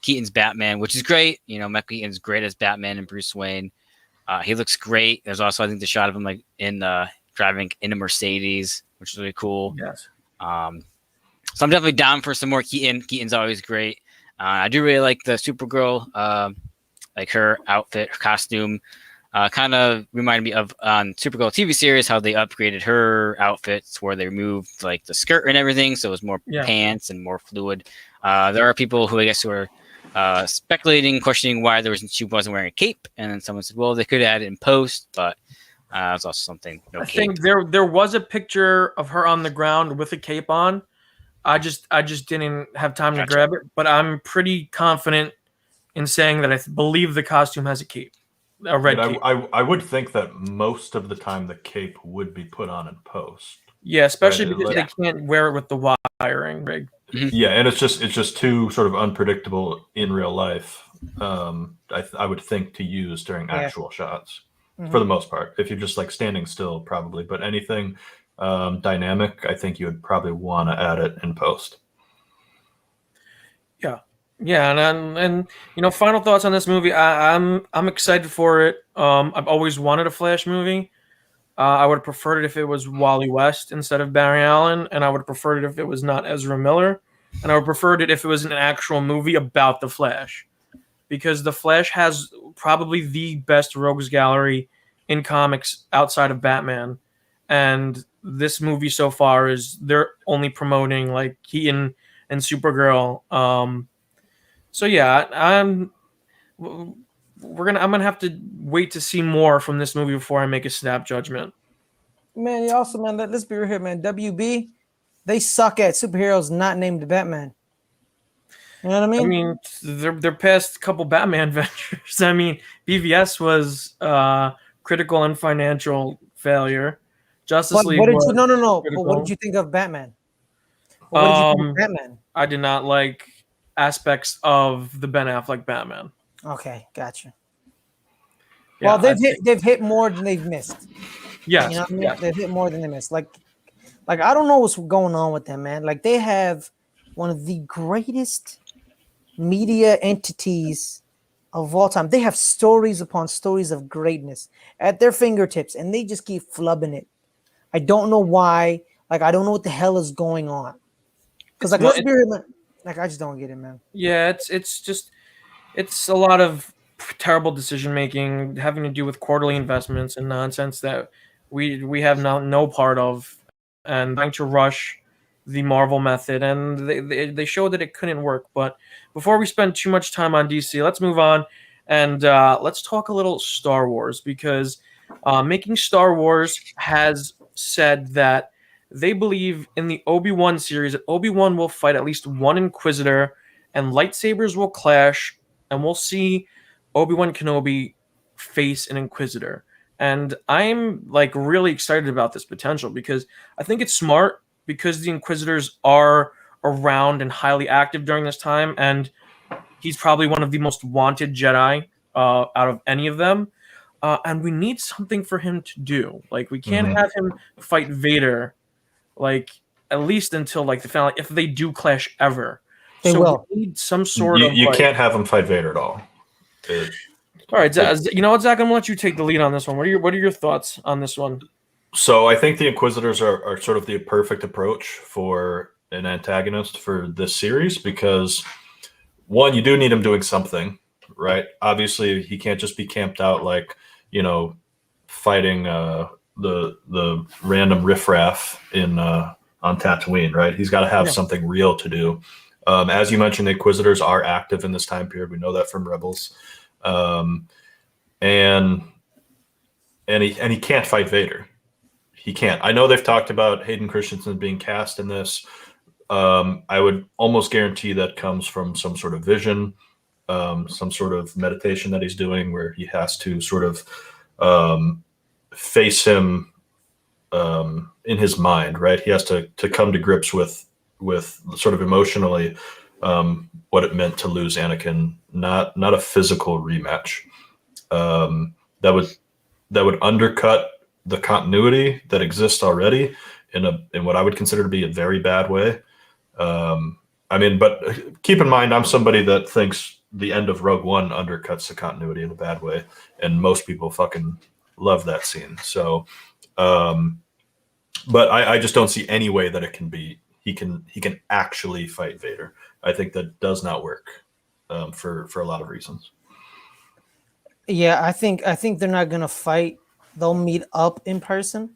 Keaton's Batman, which is great. You know, Michael Keaton's great as Batman and Bruce Wayne. He looks great. There's also, I think, the shot of him like in driving in a Mercedes, which is really cool. Yes. So I'm definitely down for some more Keaton. Keaton's always great. I do really like the Supergirl, like her outfit, her costume. Kind of reminded me of on Supergirl TV series how they upgraded her outfits, where they removed like the skirt and everything, so it was more pants and more fluid. There are people who I guess who are speculating, questioning why she wasn't wearing a cape, and then someone said, well, they could add it in post, but it's also something. I think there was a picture of her on the ground with a cape on. I just didn't have time to grab it, but I'm pretty confident in saying that I believe the costume has a cape, a red cape. I would think that most of the time the cape would be put on in post. Yeah, especially because they can't wear it with the wiring rig. Yeah, and it's just too sort of unpredictable in real life. I would think to use during actual shots. for the most part. If you're just like standing still, probably. But anything dynamic, I think you would probably want to add it in post. Yeah, and final thoughts on this movie. I'm excited for it. I've always wanted a Flash movie. I would have preferred it if it was Wally West instead of Barry Allen, and I would have preferred it if it was not Ezra Miller, and I would have preferred it if it was an actual movie about the Flash, because the Flash has probably the best rogues gallery in comics outside of Batman, and this movie so far is they're only promoting like Keaton and Supergirl. So yeah, I'm gonna have to wait to see more from this movie before I make a snap judgment. Man, you also, man, let's be real here, man. WB, they suck at superheroes not named Batman. You know what I mean? I mean, their past couple Batman ventures. I mean, BVS was critical and financial failure. Justice League. What did was you? No. critical. But what did you think of Batman? What did you think of Batman? I did not like aspects of the Ben Affleck Batman. Okay, gotcha. Yeah, well, they've hit more than they've missed. Yes, you know what I mean? yes. They've hit more than they missed. Like I don't know what's going on with them, man. Like they have one of the greatest media entities of all time. They have stories upon stories of greatness at their fingertips, and they just keep flubbing it. I don't know why. Like I don't know what the hell is going on. Because like let's be real, man. Like I just don't get it, man. Yeah, it's a lot of terrible decision making having to do with quarterly investments and nonsense that we have no part of, and trying to rush the Marvel method, and they showed that it couldn't work. But before we spend too much time on DC, let's move on and let's talk a little Star Wars, because Making Star Wars has said that they believe in the Obi-Wan series that Obi-Wan will fight at least one Inquisitor, and lightsabers will clash, and we'll see Obi-Wan Kenobi face an Inquisitor. And I'm like really excited about this potential, because I think it's smart, because the Inquisitors are around and highly active during this time, and he's probably one of the most wanted Jedi out of any of them. And we need something for him to do. Like we can't have him fight Vader, like at least until like the finale, if they do clash ever. They will. We need some sort of. You can't have him fight Vader at all. All right, you know what, Zach? I'm gonna let you take the lead on this one. What are your thoughts on this one? So I think the Inquisitors are sort of the perfect approach for an antagonist for this series, because one, you do need him doing something, right? Obviously, he can't just be camped out like, fighting the random riffraff on Tatooine, right? He's got to have something real to do. As you mentioned, the Inquisitors are active in this time period. We know that from Rebels. And he can't fight Vader. He can't. I know they've talked about Hayden Christensen being cast in this. I would almost guarantee that comes from some sort of vision, some sort of meditation that he's doing, where he has to sort of face him in his mind, right? He has to come to grips with sort of emotionally what it meant to lose Anakin, not a physical rematch. That would undercut the continuity that exists already in what I would consider to be a very bad way. But keep in mind, I'm somebody that thinks the end of Rogue One undercuts the continuity in a bad way, and most people fucking love that scene. So, but I just don't see any way that it can be. He can actually fight Vader. I think that does not work for a lot of reasons. Yeah, I think they're not gonna fight. They'll meet up in person.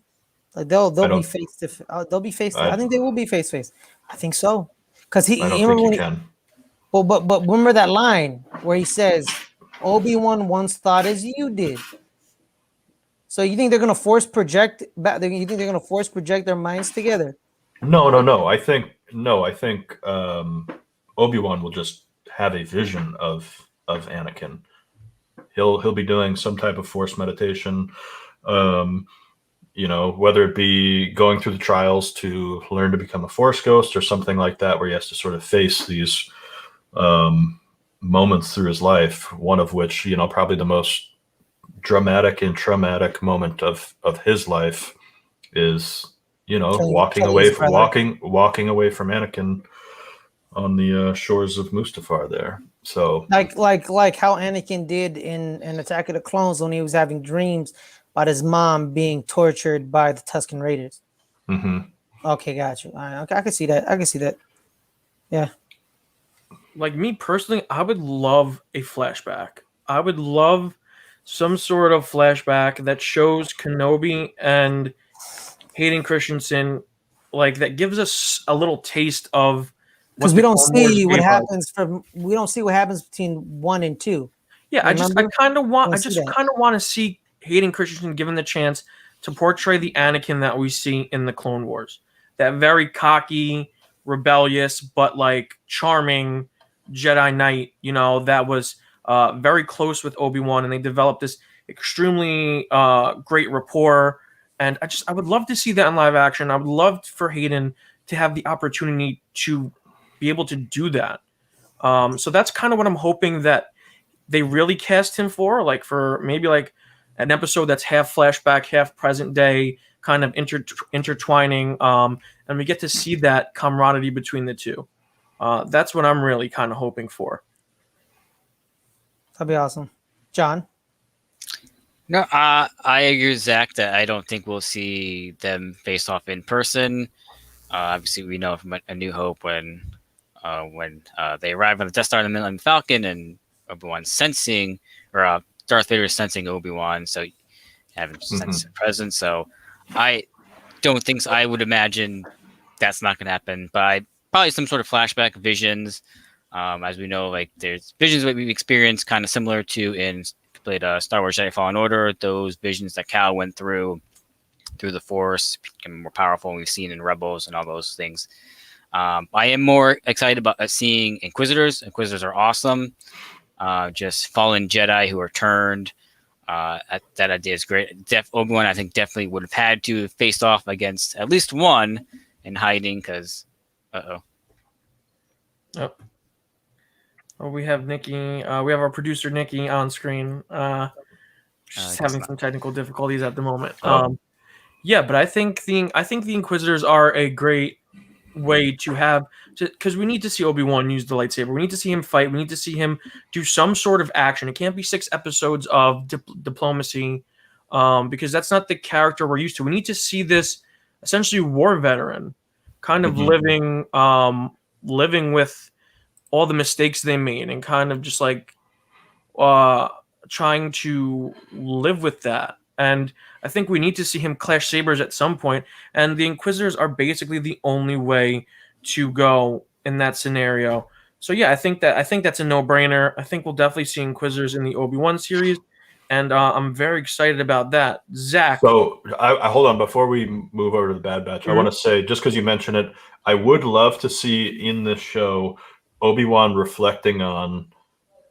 Like they'll be face to. They'll be face. I think they will be face to face. I think so. Because I don't think you can. Well, but remember that line where he says, "Obi-Wan once thought as you did." So you think they're gonna force project back? You think they're gonna force project their minds together? No. I think Obi-Wan will just have a vision of Anakin. He'll be doing some type of force meditation, whether it be going through the trials to learn to become a Force ghost or something like that, where he has to sort of face these moments through his life. One of which, probably the most dramatic and traumatic moment of his life is, walking killing away his from brother. walking away from Anakin on the shores of Mustafar there. So Like how Anakin did in Attack of the Clones when he was having dreams about his mom being tortured by the Tusken Raiders. mhm. Okay, got you. All right, okay, I can see that. I can see that. Yeah. Like me personally, I would love a flashback. I would love some sort of flashback that shows Kenobi and Hayden Christensen, like that gives us a little taste of Because what the Clone Wars gave us. we don't see what happens between 1 and 2. Yeah, I Remember? just kind of want to see Hayden Christensen given the chance to portray the Anakin that we see in the Clone Wars. That very cocky, rebellious, but like charming Jedi Knight, that was very close with Obi-Wan, and they developed this extremely great rapport. And I would love to see that in live action. I would love for Hayden to have the opportunity to be able to do that. So that's kind of what I'm hoping that they really cast him for, like for maybe like an episode that's half flashback, half present day, kind of intertwining, and we get to see that camaraderie between the two. That's what I'm really kind of hoping for. That'd be awesome. John? No, I agree with Zach that I don't think we'll see them face off in person. Obviously, we know from A New Hope when they arrive on the Death Star in the Millennium Falcon and Obi-Wan sensing, or Darth Vader is sensing Obi-Wan, so having sense of presence. So I don't think so. I would imagine that's not going to happen, but probably some sort of flashback visions. As we know, like there's visions that we've experienced kind of similar to in played Star Wars Jedi Fallen Order, those visions that Cal went through the Force, becoming more powerful, and we've seen in Rebels and all those things. I am more excited about seeing Inquisitors. Inquisitors are awesome. Just fallen Jedi who are turned. That idea is great. Obi-Wan, I think, definitely would have had to have faced off against at least one in hiding because, Yep. Oh, we have Nikki. We have our producer Nikki on screen. She's having some technical difficulties at the moment. Yeah, but I think the Inquisitors are a great way to have, because we need to see Obi-Wan use the lightsaber. We need to see him fight. We need to see him do some sort of action. It can't be 6 episodes of diplomacy, because that's not the character we're used to. We need to see this essentially war veteran kind of living with all the mistakes they made and kind of just like trying to live with that. And I think we need to see him clash sabers at some point, and the Inquisitors are basically the only way to go in that scenario. So yeah, I think that's a no-brainer. I think we'll definitely see Inquisitors in the Obi-Wan series, and I'm very excited about that. Zach. So I hold on before we move over to the Bad Batch. I want to say, just because you mentioned it, I would love to see in this show Obi-Wan reflecting on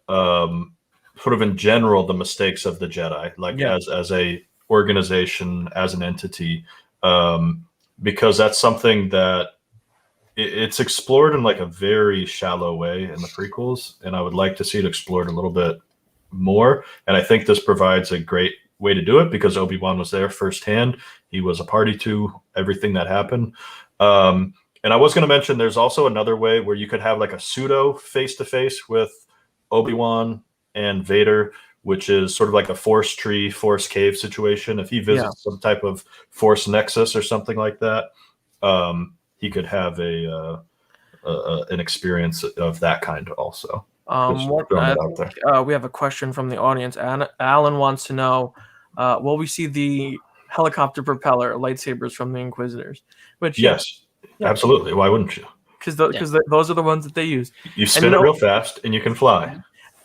sort of in general the mistakes of the Jedi, like as a organization, as an entity, because that's something that it's explored in like a very shallow way in the prequels, and I would like to see it explored a little bit more. And I think this provides a great way to do it because Obi-Wan was there firsthand. He was a party to everything that happened. And I was going to mention there's also another way where you could have like a pseudo face-to-face with Obi-Wan and Vader, which is sort of like a Force tree, Force cave situation. If he visits some type of Force nexus or something like that, he could have an experience of that kind also. We have a question from the audience. Alan wants to know, will we see the helicopter propeller lightsabers from the Inquisitors? Which yes, absolutely. Why wouldn't you? Because those are the ones that they use. You spin it real fast and you can fly.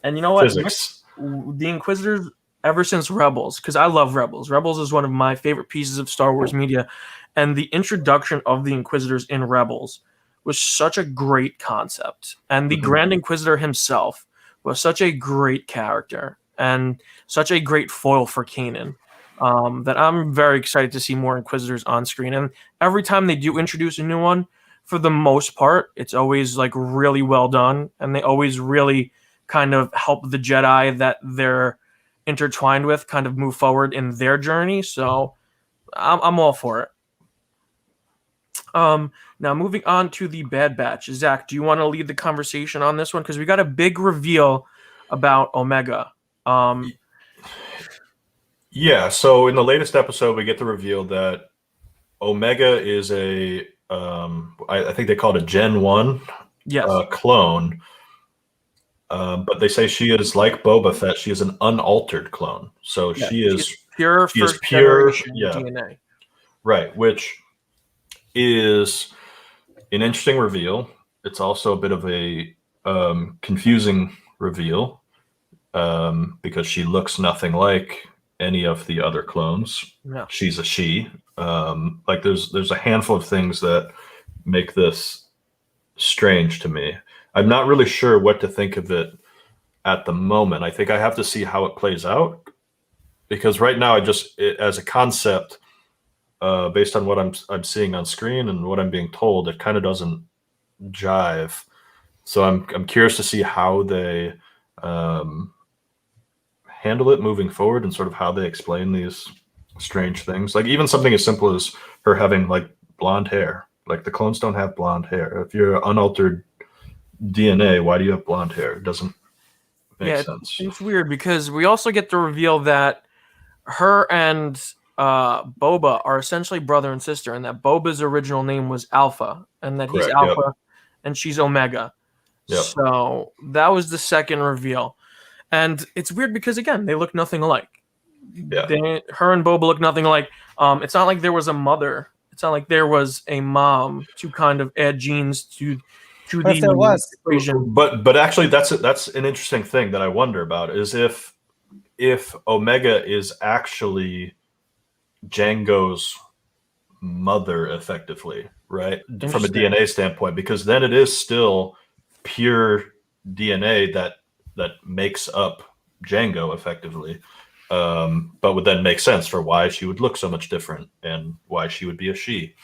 And you know what? Physics. The Inquisitors, ever since Rebels, because I love Rebels. Rebels is one of my favorite pieces of Star Wars media. And the introduction of the Inquisitors in Rebels was such a great concept. And the Grand Inquisitor himself was such a great character and such a great foil for Kanan, that I'm very excited to see more Inquisitors on screen. And every time they do introduce a new one, for the most part, it's always like really well done. And they always really kind of help the Jedi that they're intertwined with kind of move forward in their journey. So I'm all for it. Now moving on to the Bad Batch. Zach, do you want to lead the conversation on this one? Because we got a big reveal about Omega. Yeah, so in the latest episode, we get the reveal that Omega is a, I think they call it a Gen 1 clone. But they say she is like Boba Fett. She is an unaltered clone. So she's pure first generation DNA. Right, which is an interesting reveal. It's also a bit of a confusing reveal because she looks nothing like any of the other clones. Yeah. She's a she. Like there's a handful of things that make this strange to me. I'm not really sure what to think of it at the moment. I think I have to see how it plays out because right now as a concept, based on what I'm seeing on screen and what I'm being told, it kind of doesn't jive. So I'm curious to see how they handle it moving forward and sort of how they explain these strange things. Like even something as simple as her having like blonde hair. Like the clones don't have blonde hair. If you're unaltered DNA, why do you have blonde hair? It doesn't make sense. It's weird because we also get to reveal that her and Boba are essentially brother and sister, and that Boba's original name was Alpha, and that he's Alpha and she's Omega. Yep. So that was the second reveal. And it's weird because, again, they look nothing alike. Yeah. Her and Boba look nothing alike. It's not like there was a mother. It's not like there was a mom to kind of add genes to the equation. But actually, that's an interesting thing that I wonder about is if Omega is actually Jango's mother, effectively, right? From a DNA standpoint, because then it is still pure DNA that makes up Jango, effectively. But would then make sense for why she would look so much different and why she would be a she.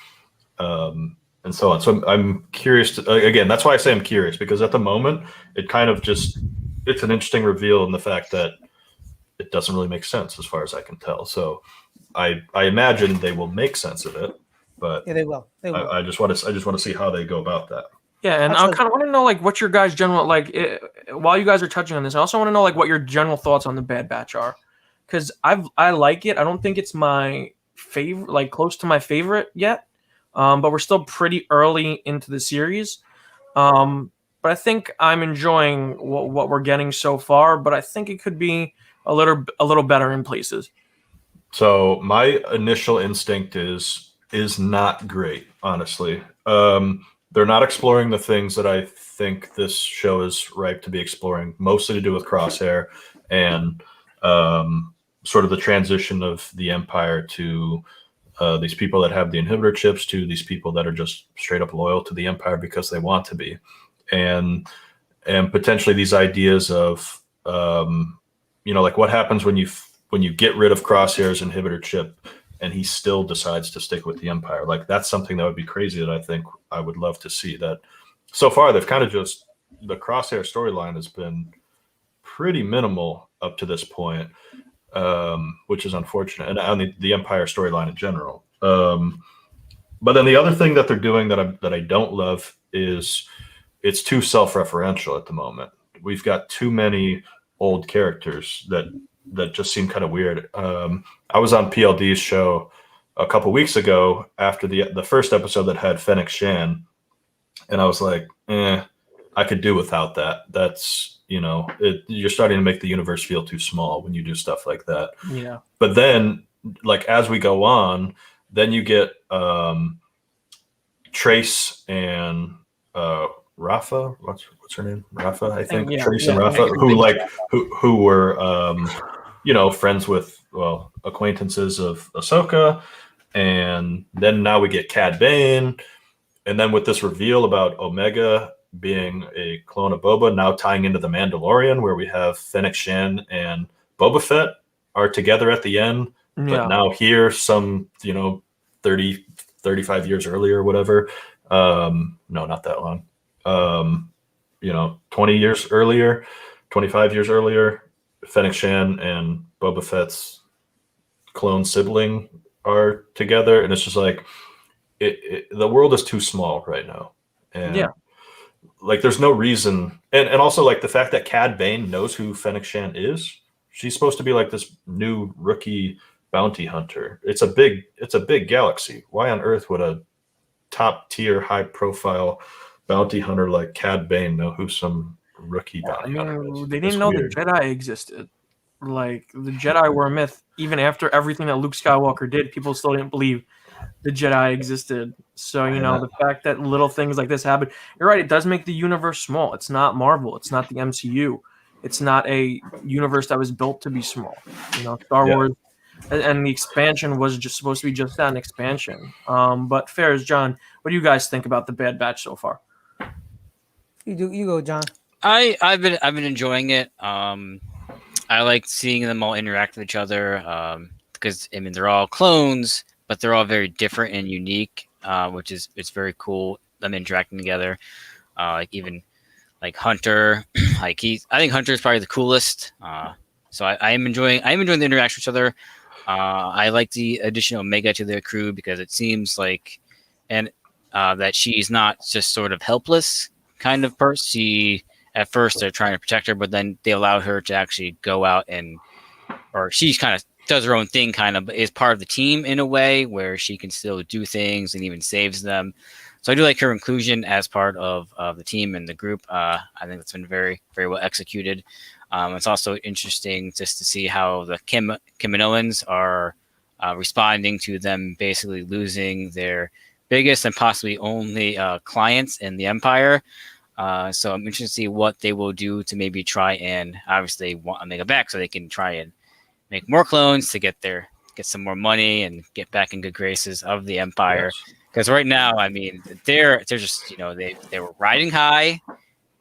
And so on. So I'm curious again, that's why I say I'm curious, because at the moment it kind of it's an interesting reveal in the fact that it doesn't really make sense as far as I can tell. So I imagine they will make sense of it, but yeah, they will. I just want to see how they go about that. Yeah, and I kind of want to know like what your guys' general while you guys are touching on this, I also want to know like what your general thoughts on the Bad Batch are, because I like it. I don't think it's my favorite, like close to my favorite yet. But we're still pretty early into the series. But I think I'm enjoying what we're getting so far, but I think it could be a little better in places. So my initial instinct is not great, honestly. They're not exploring the things that I think this show is ripe to be exploring, mostly to do with Crosshair and sort of the transition of the Empire to these people that have the inhibitor chips to these people that are just straight up loyal to the Empire because they want to be, and potentially these ideas of like what happens when you get rid of Crosshair's inhibitor chip and he still decides to stick with the Empire. Like that's something that would be crazy that I think I would love to see. That so far they've kind of just the Crosshair storyline has been pretty minimal up to this point. Which is unfortunate, and on the Empire storyline in general. But then the other thing that they're doing that I don't love is it's too self-referential at the moment. We've got too many old characters that just seem kind of weird. I was on PLD's show a couple weeks ago after the first episode that had Fennec Shan, and I was like, I could do without that. That's you're starting to make the universe feel too small when you do stuff like that. Yeah. But then, like as we go on, then you get Trace and Rafa. What's her name? Rafa, I think. Trace and Rafa, who were friends with acquaintances of Ahsoka, and then now we get Cad Bane, and then with this reveal about Omega being a clone of Boba, now tying into The Mandalorian, where we have Fennec Shan and Boba Fett are together at the end, but now here some 30, 35 years earlier or whatever. No, not that long. 20 years earlier, 25 years earlier. Fennec Shan and Boba Fett's clone sibling are together, and it's just like the world is too small right now, and Yeah. like there's no reason, and also like the fact that Cad Bane knows who Fennec Shan is. She's supposed to be like this new rookie bounty hunter. It's a big galaxy. Why on earth would a top tier, high profile bounty hunter like Cad Bane know who some rookie I bounty hunter is? mean, they didn't It's know weird. the Jedi existed. Like the Jedi were a myth. Even after everything that Luke Skywalker did, people still didn't believe the Jedi existed. So, the fact that little things like this happen, you're right, it does make the universe small. It's not Marvel. It's not the MCU. It's not a universe that was built to be small. Star Yeah. Wars and the expansion was just supposed to be just that, an expansion. But Fairs, John, what do you guys think about the Bad Batch so far? You go, John. I've been enjoying it. I like seeing them all interact with each other because I mean they're all clones, but they're all very different and unique, which is it's very cool. Them interacting together, like even like Hunter, I think Hunter is probably the coolest. So I am enjoying the interaction with each other. I like the addition of Omega to their crew because it seems like that she's not just sort of helpless kind of person. At first they're trying to protect her, but then they allow her to actually go out or she kind of does her own thing, kind of is part of the team in a way where she can still do things and even saves them. So I do like her inclusion as part of the team and the group. I think that's been very, very well executed. It's also interesting just to see how the Kaminoans are responding to them basically losing their biggest and possibly only clients in the Empire. So I'm interested to see what they will do to maybe try and obviously want Omega back so they can try and make more clones to get some more money and get back in good graces of the Empire. Because right now, I mean, they're just they were riding high,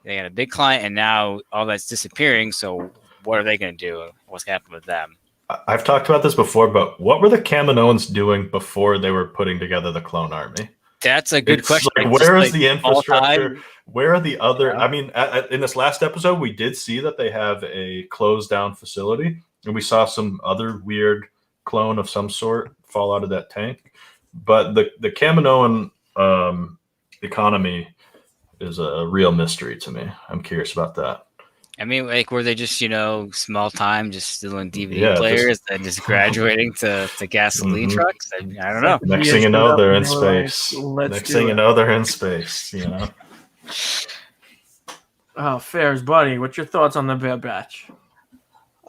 they had a big client, and now all that's disappearing. So what are they going to do? What's going to happen with them? I've talked about this before, but what were the Kaminoans doing before they were putting together the clone army? That's a good question. Like, where is the infrastructure? Where are the other? Yeah. I mean, in this last episode, we did see that they have a closed down facility, and we saw some other weird clone of some sort fall out of that tank. But the Kaminoan economy is a real mystery to me. I'm curious about that. I mean, like, were they just, small time, just stealing DVD players and just graduating to gasoline trucks? I don't know. Next thing you know, they're in space. Next thing you know, they're in space, Oh, Fairs, buddy, what's your thoughts on the Bad Batch?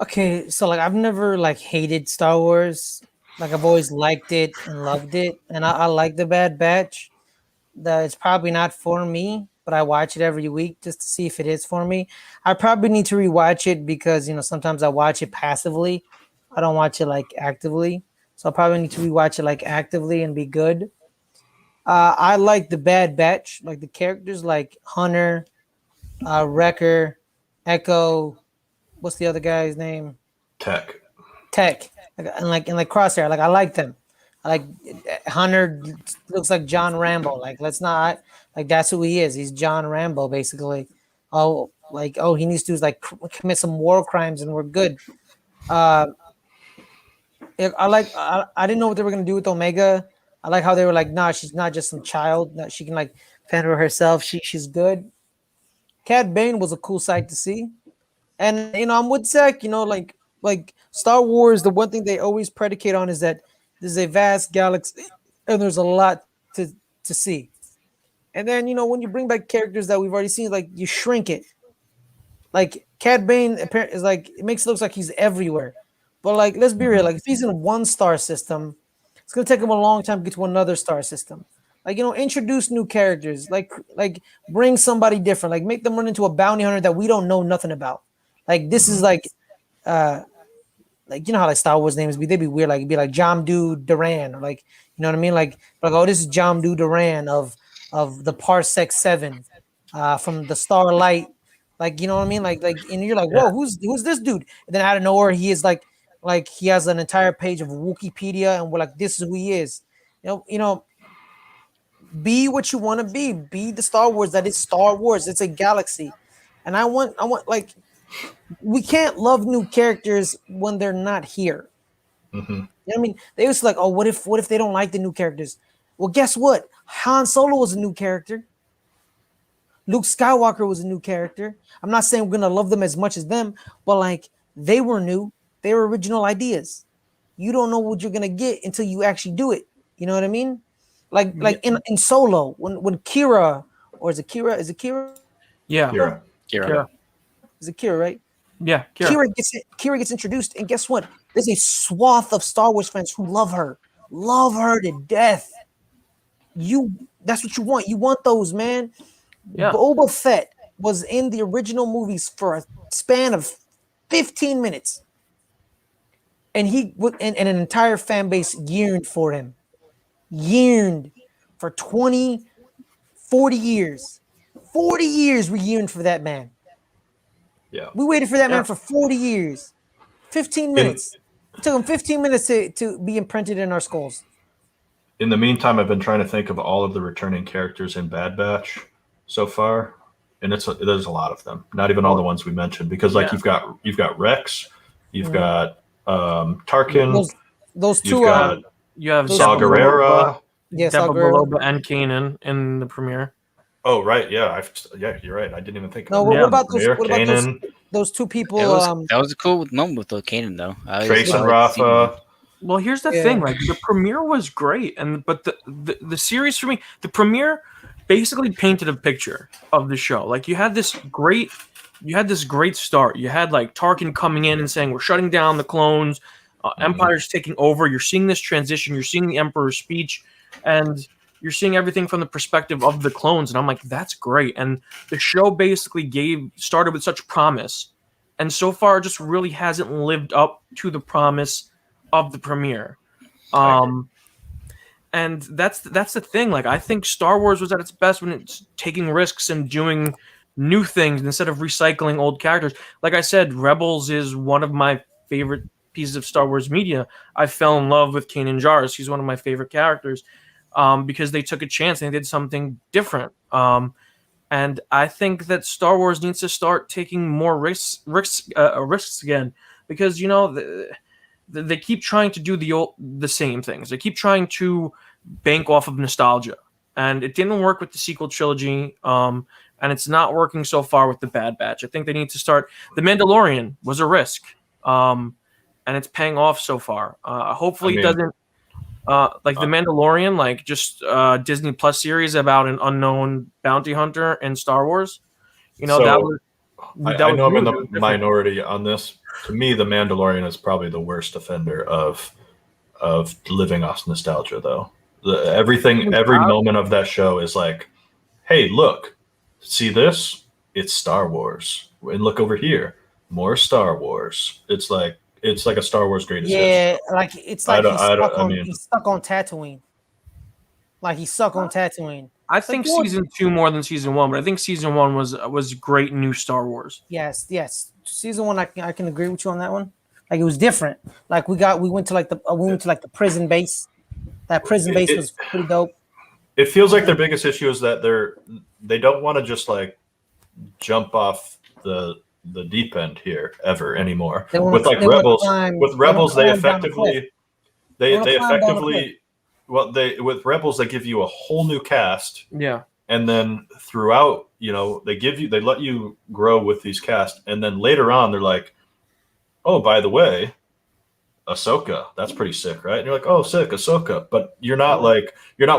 Okay, so I've never hated Star Wars. I've always liked it and loved it, and I like the Bad Batch. It's probably not for me, but I watch it every week just to see if it is for me. I probably need to rewatch it because sometimes I watch it passively. I don't watch it actively, so I probably need to rewatch it actively and be good. I like the Bad Batch, the characters like Hunter, Wrecker, Echo. What's the other guy's name? Tech, and Crosshair. I like them. I like Hunter. Looks like John Rambo. Let's not that's who he is. He's John Rambo basically. He needs to do commit some war crimes and we're good. I didn't know what they were gonna do with Omega. I like how they were nah, she's not just some child. That she can fend for herself. She's good. Cad Bane was a cool sight to see. And I'm with Zach, like Star Wars, the one thing they always predicate on is that there's a vast galaxy and there's a lot to see. And then, when you bring back characters that we've already seen, you shrink it. Cad Bane is it makes it look like he's everywhere. But let's be real, if he's in one star system, it's gonna take him a long time to get to another star system. Introduce new characters, bring somebody different, make them run into a bounty hunter that we don't know nothing about. This is how Star Wars names be. They'd be weird, it'd be Jamdu Duran, or you know what I mean? Oh, this is Jamdu Duran of the Parsec 7, from the Starlight, you know what I mean? And you're whoa, who's this dude? And then out of nowhere, he is he has an entire page of Wikipedia, and we're this is who he is. Be what you want to be. Be the Star Wars that is Star Wars. It's a galaxy, and I want we can't love new characters when they're not here. Mm-hmm. You know what I mean? They was like, oh, what if they don't like the new characters? Well, guess what? Han Solo was a new character. Luke Skywalker was a new character. I'm not saying we're gonna love them as much as them, but like they were new. They were original ideas. You don't know what you're gonna get until you actually do it. You know what I mean? Like in Solo, when Kira, or is it Kira? Is it Kira? Yeah. Kira. Kira. Is it Kira, right? Yeah. Kira. Kira gets introduced, and guess what? There's a swath of Star Wars fans who love her to death. That's what you want. You want those, man. Yeah. Boba Fett was in the original movies for a span of 15 minutes. And and an entire fan base yearned for him. Yearned for 20, 40 years. 40 years we yearned for that man. Yeah. We waited for that man for 40 years. 15 minutes. It took him 15 minutes to be imprinted in our skulls. In the meantime, I've been trying to think of all of the returning characters in Bad Batch so far, and there's a lot of them. Not even all the ones we mentioned, because like you've got Rex, you've got Tarkin, those two. You have Saw Gerrera. Deba Baloba and Kanan in the premiere. Oh right, yeah, you're right. I didn't even think. No, of what about those? Premiere, What about Kanan, those two people? That was a cool moment with the Kanan though. Trace and Rafa. Well, here's the thing: like the premiere was great, but the series for me, the premiere basically painted a picture of the show. Like you had this great start. You had like Tarkin coming in and saying, "We're shutting down the clones. Empire's taking over." You're seeing this transition. You're seeing the Emperor's speech, and you're seeing everything from the perspective of the clones. And I'm like, that's great. And the show basically started with such promise, and so far just really hasn't lived up to the promise of the premiere. And that's the thing. Like I think Star Wars was at its best when it's taking risks and doing new things instead of recycling old characters. Like I said, Rebels is one of my favorite pieces of Star Wars media. I fell in love with Kanan Jarrus. He's one of my favorite characters because they took a chance and they did something different. And I think that Star Wars needs to start taking more risks again, because they keep trying to do the same things. They keep trying to bank off of nostalgia, and it didn't work with the sequel trilogy. And it's not working so far with the Bad Batch. I think they need to start. The Mandalorian was a risk, and it's paying off so far. Hopefully, it doesn't. Like the Mandalorian, like just Disney Plus series about an unknown bounty hunter in Star Wars. I know I'm in the minority on this. To me, the Mandalorian is probably the worst offender of living off nostalgia, though. Every moment of that show is like, hey, look, see this? It's Star Wars. And look over here, more Star Wars. It's like a Star Wars greatest hits. Yeah, like it's like he's stuck on Tatooine. Like he's stuck on Tatooine. I think season 2 more than season 1, but I think season 1 was great new Star Wars. Yes. Season 1, I can agree with you on that one. Like it was different. Like we went to the prison base. That prison base was pretty dope. It feels like their biggest issue is that they don't want to just like jump off the deep end here ever anymore. With Rebels, they effectively with Rebels they give you a whole new cast. Yeah. And then throughout, they let you grow with these casts, and then later on they're like, oh, by the way, Ahsoka, that's pretty sick, right? And you're like, oh, sick, Ahsoka, but you're not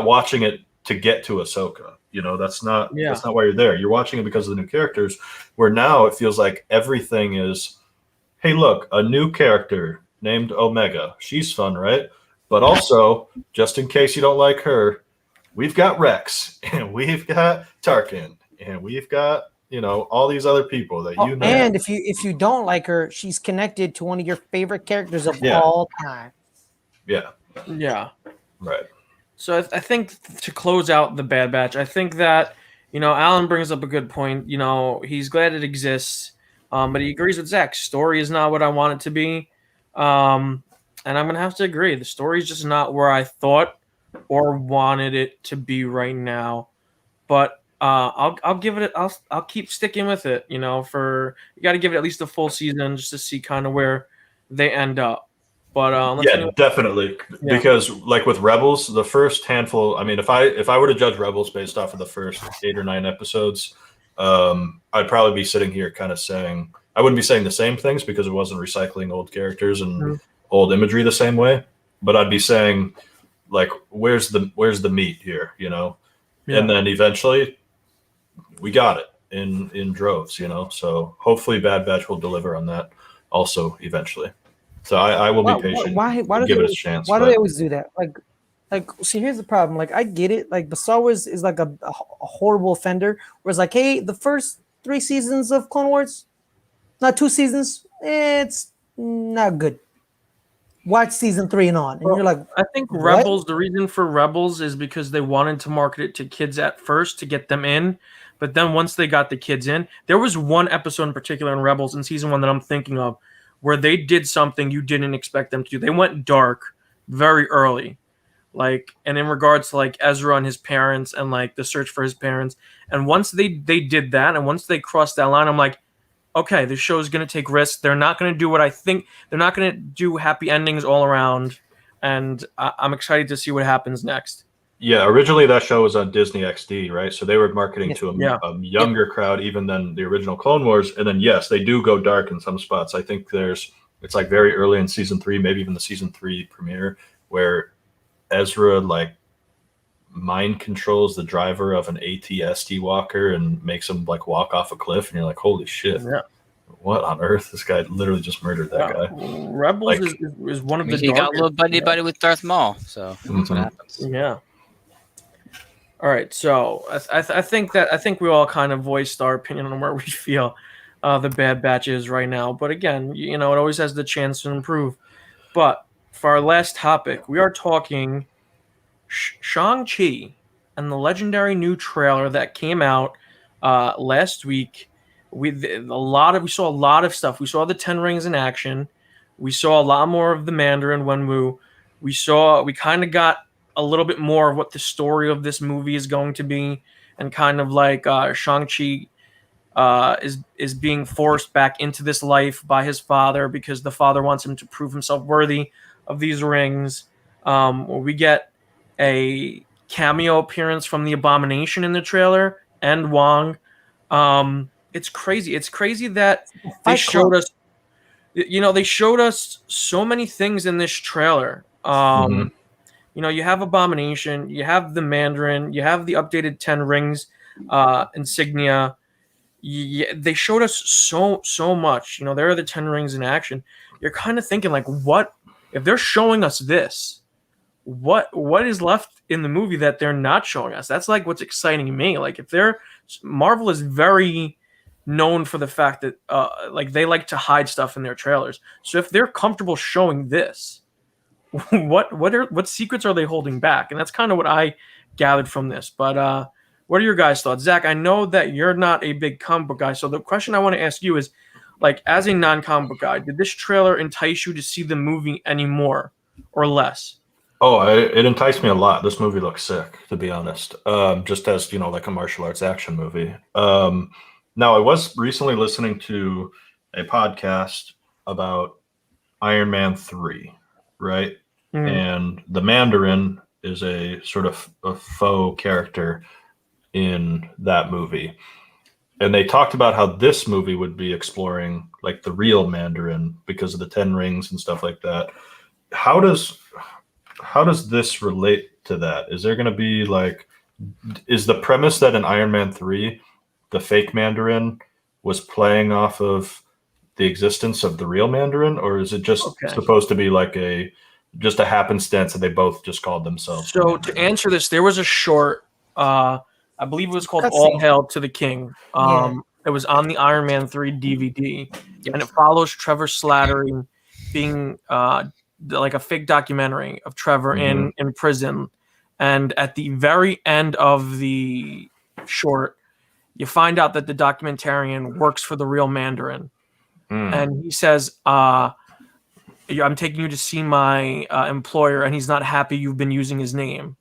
watching it to get to Ahsoka. That's not why you're there. You're watching it because of the new characters, where now it feels like everything is, hey, look, a new character named Omega. She's fun, right? But also, just in case you don't like her, we've got Rex, and we've got Tarkin, and we've got, all these other people that you know. And if you don't like her, she's connected to one of your favorite characters of all time. Yeah. Yeah. Right. So I think to close out the Bad Batch, I think that, Alan brings up a good point. He's glad it exists, but he agrees with Zach. Story is not what I want it to be. And I'm going to have to agree. The story is just not where I thought or wanted it to be right now. But I'll give it. I'll keep sticking with it. You know, for you got to give it at least a full season just to see kind of where they end up. But Yeah, definitely. Yeah. Because like with Rebels, the first handful. I mean, if I were to judge Rebels based off of the first 8 or 9 episodes, I'd probably be sitting here kind of saying I wouldn't be saying the same things because it wasn't recycling old characters and old imagery the same way. But I'd be saying like, where's the meat here, you know? Yeah. And then eventually, we got it in droves, you know. So hopefully, Bad Batch will deliver on that also eventually. So I will be patient. Why and give it a chance. Why do they always do that? Like, see, here's the problem. Like, I get it. Like, but Star Wars is like a horrible offender. Whereas, like, hey, the first 3 seasons of Clone Wars, not 2 seasons, it's not good. Watch season 3 and on, and you're like, I think what? Rebels. The reason for Rebels is because they wanted to market it to kids at first to get them in, but then once they got the kids in, there was one episode in particular in Rebels in season 1 that I'm thinking of, where they did something you didn't expect them to do. They went dark very early, like, and in regards to like Ezra and his parents and like the search for his parents. And once they did that, and once they crossed that line, I'm like, okay, this show is going to take risks. They're not going to do what I think. They're not going to do happy endings all around. And I'm excited to see what happens next. Yeah, originally that show was on Disney XD, right? So they were marketing to a younger crowd even than the original Clone Wars. And then, yes, they do go dark in some spots. I think it's like very early in season 3, maybe even the season 3 premiere, where Ezra like mind controls the driver of an AT-ST walker and makes him like walk off a cliff. And you're like, holy shit. Yeah. What on earth? This guy literally just murdered that guy. Rebels is one of the. He got a little buddy with Darth Maul, so that's what happens. Yeah. All right, so I think we all kind of voiced our opinion on where we feel the Bad Batch is right now. But again, you know, it always has the chance to improve. But for our last topic, we are talking Shang-Chi and the legendary new trailer that came out last week. We saw a lot of stuff. We saw the 10 rings in action. We saw a lot more of the Mandarin Wenwu. We kind of got a little bit more of what the story of this movie is going to be, and kind of like Shang-Chi is being forced back into this life by his father because the father wants him to prove himself worthy of these rings. We get a cameo appearance from the Abomination in the trailer and Wong. It's crazy. It's crazy that they showed us. You know, they showed us so many things in this trailer. You know, you have Abomination, you have the Mandarin, you have the updated 10 rings insignia. They showed us so much. You know, there are the 10 rings in action. You're kind of thinking like, what if they're showing us this? What is left in the movie that they're not showing us? That's like what's exciting me. Like if Marvel is very known for the fact that like they like to hide stuff in their trailers. So if they're comfortable showing this, what secrets are they holding back? And that's kind of what I gathered from this. But what are your guys' thoughts? Zach, I know that you're not a big comic book guy, so the question I want to ask you is, like, as a non-comic book guy, did this trailer entice you to see the movie any more or less? Oh, it enticed me a lot. This movie looks sick, to be honest. Just as, you know, like a martial arts action movie. Now, I was recently listening to a podcast about Iron Man 3, right? And the Mandarin is a sort of a faux character in that movie. And they talked about how this movie would be exploring like the real Mandarin because of the 10 rings and stuff like that. How does this relate to that? Is there going to be like, is the premise that in Iron Man 3, the fake Mandarin was playing off of the existence of the real Mandarin, or is it just supposed to be like just a happenstance that they both just called themselves? So to answer this, there was a short, I believe it was called All Hail to the King. It was on the Iron Man 3 DVD, and it follows Trevor Slattery being like a fake documentary of Trevor in prison. And at the very end of the short, you find out that the documentarian works for the real Mandarin. And he says, I'm taking you to see my employer, and he's not happy you've been using his name.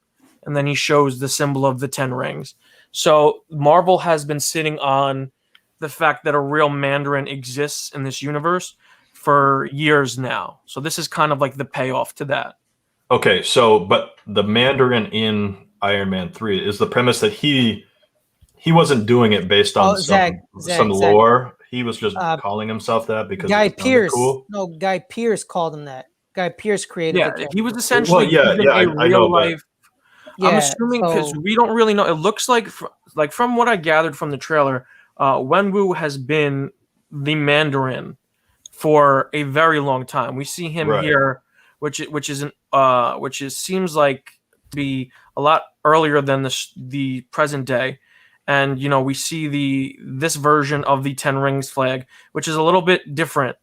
and then he shows the symbol of the 10 rings. So Marvel has been sitting on the fact that a real Mandarin exists in this universe for years now. So this is kind of like the payoff to that. Okay, so but the Mandarin in Iron Man 3 is the premise that he wasn't doing it based on some lore. He was just calling himself that because Guy it sounded Pearce. cool. No, Guy Pearce called him that. Guy Pearce created Yeah, the he was essentially I know, real life. I'm assuming because we don't really know. It looks like from what I gathered from the trailer, Wenwu has been the Mandarin for a very long time. We see him here, which seems like to be a lot earlier than the present day. And we see this version of the 10 Rings flag, which is a little bit different,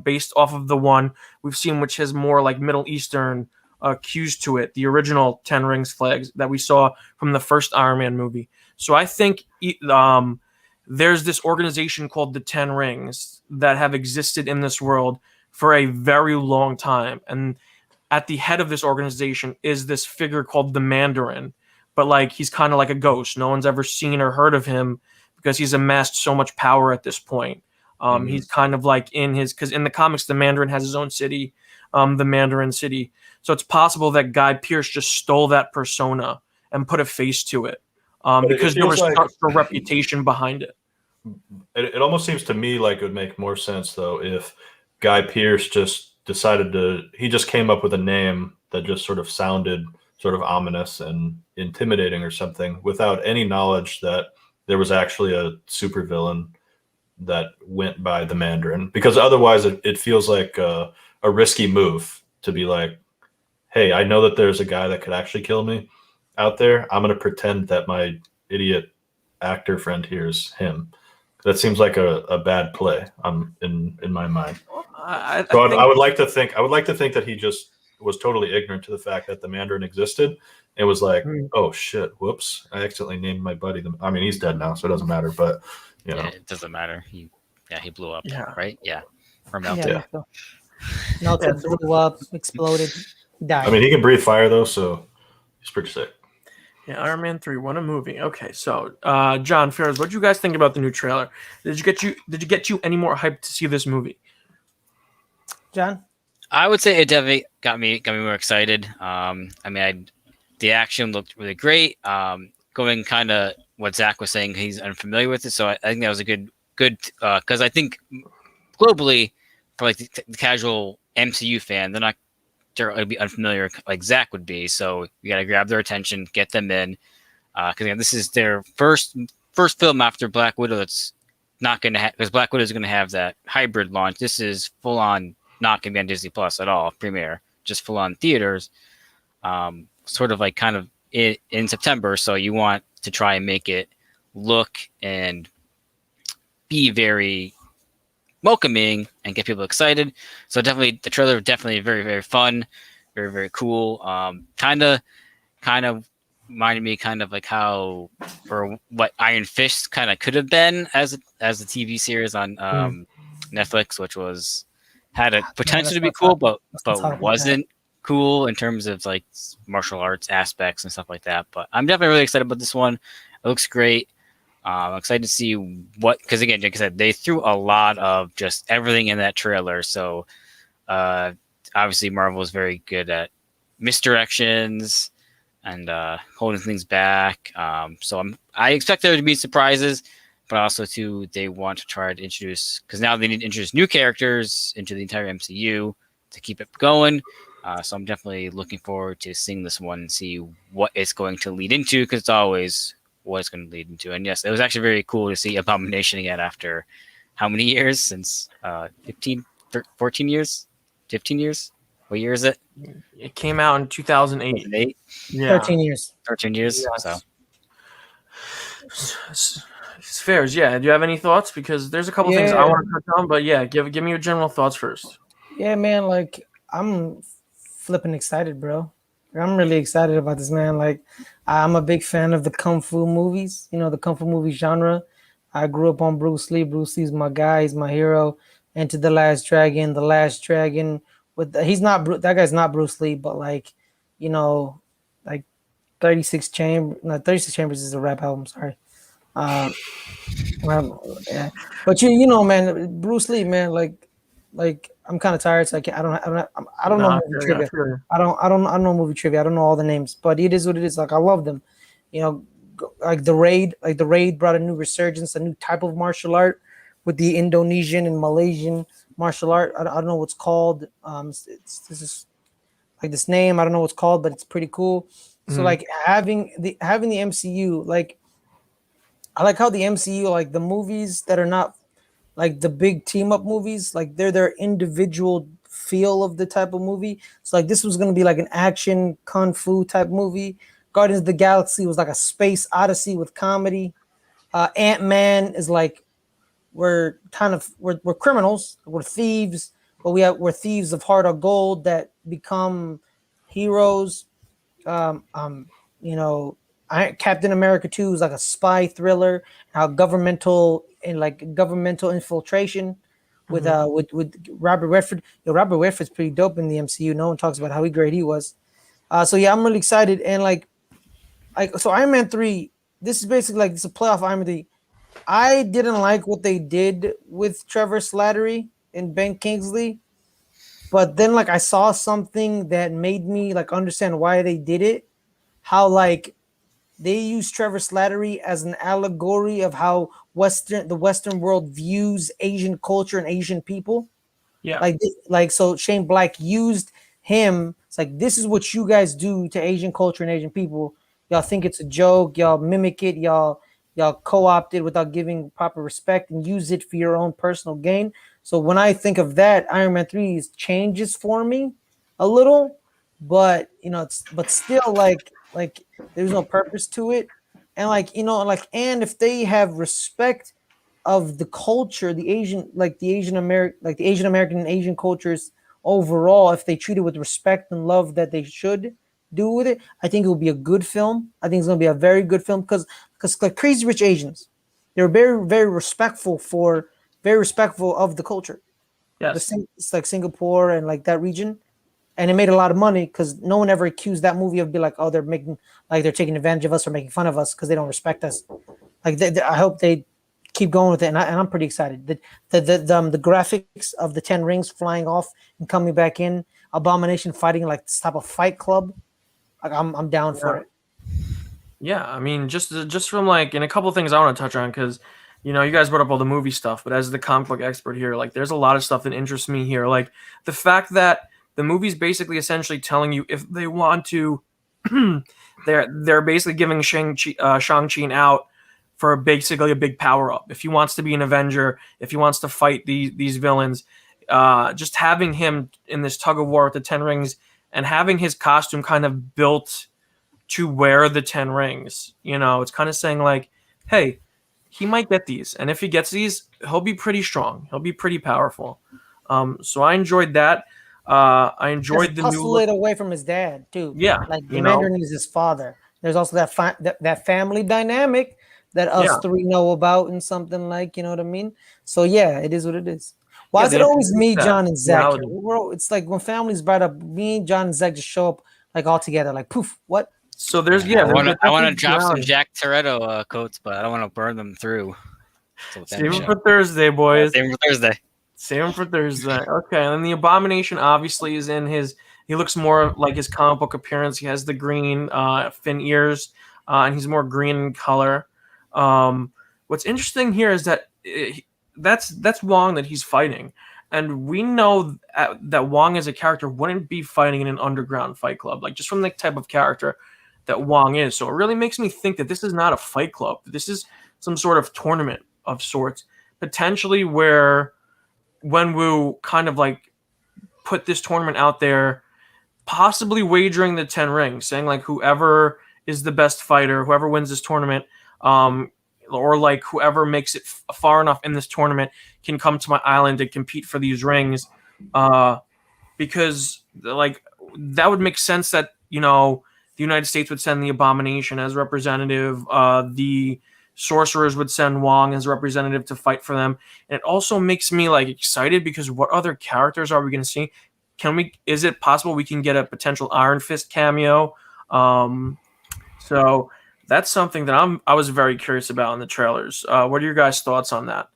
based off of the one we've seen, which has more like Middle Eastern cues to it. The original 10 Rings flags that we saw from the first Iron Man movie. So I think there's this organization called the 10 Rings that have existed in this world for a very long time, and at the head of this organization is this figure called the Mandarin. But like he's kind of like a ghost. No one's ever seen or heard of him because he's amassed so much power at this point. He's kind of like because in the comics, the Mandarin has his own city, the Mandarin City. So it's possible that Guy Pearce just stole that persona and put a face to it, because there was such a reputation behind it. It almost seems to me like it would make more sense though if Guy Pearce just decided he just came up with a name that just sort of sounded sort of ominous and intimidating or something without any knowledge that there was actually a supervillain that went by the Mandarin, because otherwise it feels like a risky move to be like, hey, I know that there's a guy that could actually kill me out there. I'm going to pretend that my idiot actor friend here is him. That seems like a bad play in my mind. I would like to think that he just was totally ignorant to the fact that the Mandarin existed and was like, oh shit, whoops, I accidentally named my buddy. I mean, he's dead now, so it doesn't matter. But it doesn't matter. He blew up, right? Yeah, or melted. Yeah. Melted, blew up, exploded, died. I mean, he can breathe fire though, so he's pretty sick. Yeah, Iron Man 3, what a movie. Okay, so John Ferris, what did you guys think about the new trailer? Did it get you any more hyped to see this movie? John? I would say it definitely got me more excited. The action looked really great. Going kind of what Zach was saying, he's unfamiliar with it, so I think that was a good because I think globally for like the casual MCU fan, they're not going to be unfamiliar like Zach would be. So you got to grab their attention, get them in, because this is their first film after Black Widow. That's not going to have, because Black Widow is going to have that hybrid launch. This is full on. Not going to be on Disney Plus at all, premiere, just full on theaters, sort of like kind of in September. So you want to try and make it look and be very welcoming and get people excited. So definitely the trailer definitely very, very fun, very, very cool. Kind of reminded me kind of like how or what Iron Fist kind of could have been as a TV series on Netflix, which had a potential to be cool, but wasn't cool in terms of like martial arts aspects and stuff like that. But I'm definitely really excited about this one. It looks great. I'm excited to see because again, like I said, they threw a lot of just everything in that trailer. So obviously Marvel is very good at misdirections and holding things back. So I expect there to be surprises. But also, too, they want to try to introduce, because now they need to introduce new characters into the entire MCU to keep it going. So I'm definitely looking forward to seeing this one and see what it's going to lead into, because it's always what it's going to lead into. And yes, it was actually very cool to see Abomination again after how many years? Since 14 years? 15 years? What year is it? It came out in 2008. Yeah. 13 years. 13 years. Yes. So. It's fair. Yeah. Do you have any thoughts? Because there's a couple things I want to touch on, but yeah, give me your general thoughts first. Yeah, man. Like I'm flipping excited, bro. I'm really excited about this, man. Like I'm a big fan of the kung fu movies. The kung fu movie genre. I grew up on Bruce Lee. Bruce Lee's my guy. He's my hero. Into The Last Dragon. The Last Dragon. That guy's not Bruce Lee, but like 36 Chambers is a rap album. Sorry. Yeah. But you know, man, Bruce Lee, man, like I'm kind of tired, so I don't know Nah, I movie feel you, I trivia. feel you. I don't know movie trivia. I don't know all the names, but it is what it is. Like I love them. You know, like the raid brought a new resurgence, a new type of martial art with the Indonesian and Malaysian martial art. I don't know what's called. This is like this name. I don't know what's called, but it's pretty cool. So Mhm. like having the MCU, like I like how the MCU, like the movies that are not like the big team up movies, like they're their individual feel of the type of movie. So like this was gonna be like an action kung fu type movie. Guardians of the Galaxy was like a space odyssey with comedy. Ant-Man is like we're criminals, we're thieves, but we're thieves of heart of gold that become heroes. Um, um, you know, Captain America 2 is like a spy thriller, how governmental infiltration with Robert Redford. Robert Redford's pretty dope in the MCU. No one talks about how great he was. So yeah, I'm really excited. And so Iron Man 3, this is basically like it's a playoff Iron Man 3. I didn't like what they did with Trevor Slattery and Ben Kingsley, but then like I saw something that made me like understand why they did it. How like they use Trevor Slattery as an allegory of how the Western world views Asian culture and Asian people. Yeah. So Shane Black used him. It's like this is what you guys do to Asian culture and Asian people. Y'all think it's a joke. Y'all mimic it. Y'all co-opt it without giving proper respect and use it for your own personal gain. So when I think of that, Iron Man 3 changes for me a little, but but still like there's no purpose to it. And and if they have respect of the culture, the Asian American and Asian cultures overall, if they treat it with respect and love that they should do with it, I think it will be a good film. I think it's going to be a very good film because like Crazy Rich Asians, they're very respectful of the culture. Yes. It's like Singapore and like that region, and it made a lot of money because no one ever accused that movie of be like, oh, they're taking advantage of us or making fun of us because they don't respect us. Like I hope they keep going with it, and I'm pretty excited. The graphics of the 10 rings flying off and coming back in, Abomination fighting like this type of Fight Club, like I'm down for it. Yeah, I mean, just from like, and a couple of things I want to touch on because, you guys brought up all the movie stuff, but as the comic book expert here, like, there's a lot of stuff that interests me here, like the fact that the movie's basically essentially telling you if they want to, they're basically giving Shang-Chi out for basically a big power up. If he wants to be an Avenger, if he wants to fight these villains, just having him in this tug of war with the 10 rings and having his costume kind of built to wear the 10 rings. It's kind of saying like, hey, he might get these. And if he gets these, he'll be pretty strong. He'll be pretty powerful. So I enjoyed that. I enjoyed the new hustle it away from his dad too. Yeah. Like the Mandarin is his father. There's also that family dynamic that us three know about and something like, you know what I mean? So yeah, it is what it is. Why is it always me, John, and Zach? It's like when families brought up, me, John, and Zach just show up like all together, like poof, what? So there's I want to drop some Jack Toretto quotes, but I don't want to burn them through. Save them for Thursday, boys. Save them for Thursday. Save him for Thursday. Okay, and then the Abomination obviously is in his. He looks more like his comic book appearance. He has the green fin ears, and he's more green in color. What's interesting here is that that's Wong that he's fighting, and we know that Wong as a character wouldn't be fighting in an underground fight club, like just from the type of character that Wong is. So it really makes me think that this is not a fight club. This is some sort of tournament of sorts, potentially where Wenwu kind of like put this tournament out there, possibly wagering the 10 rings, saying like whoever is the best fighter, whoever wins this tournament, or like whoever makes it far enough in this tournament can come to my island to compete for these rings, because like that would make sense that the United States would send the Abomination as representative, the Sorcerers would send Wong as representative to fight for them. And it also makes me like excited because what other characters are we going to see? Is it possible we can get a potential Iron Fist cameo? So that's something that I was very curious about in the trailers. What are your guys' thoughts on that?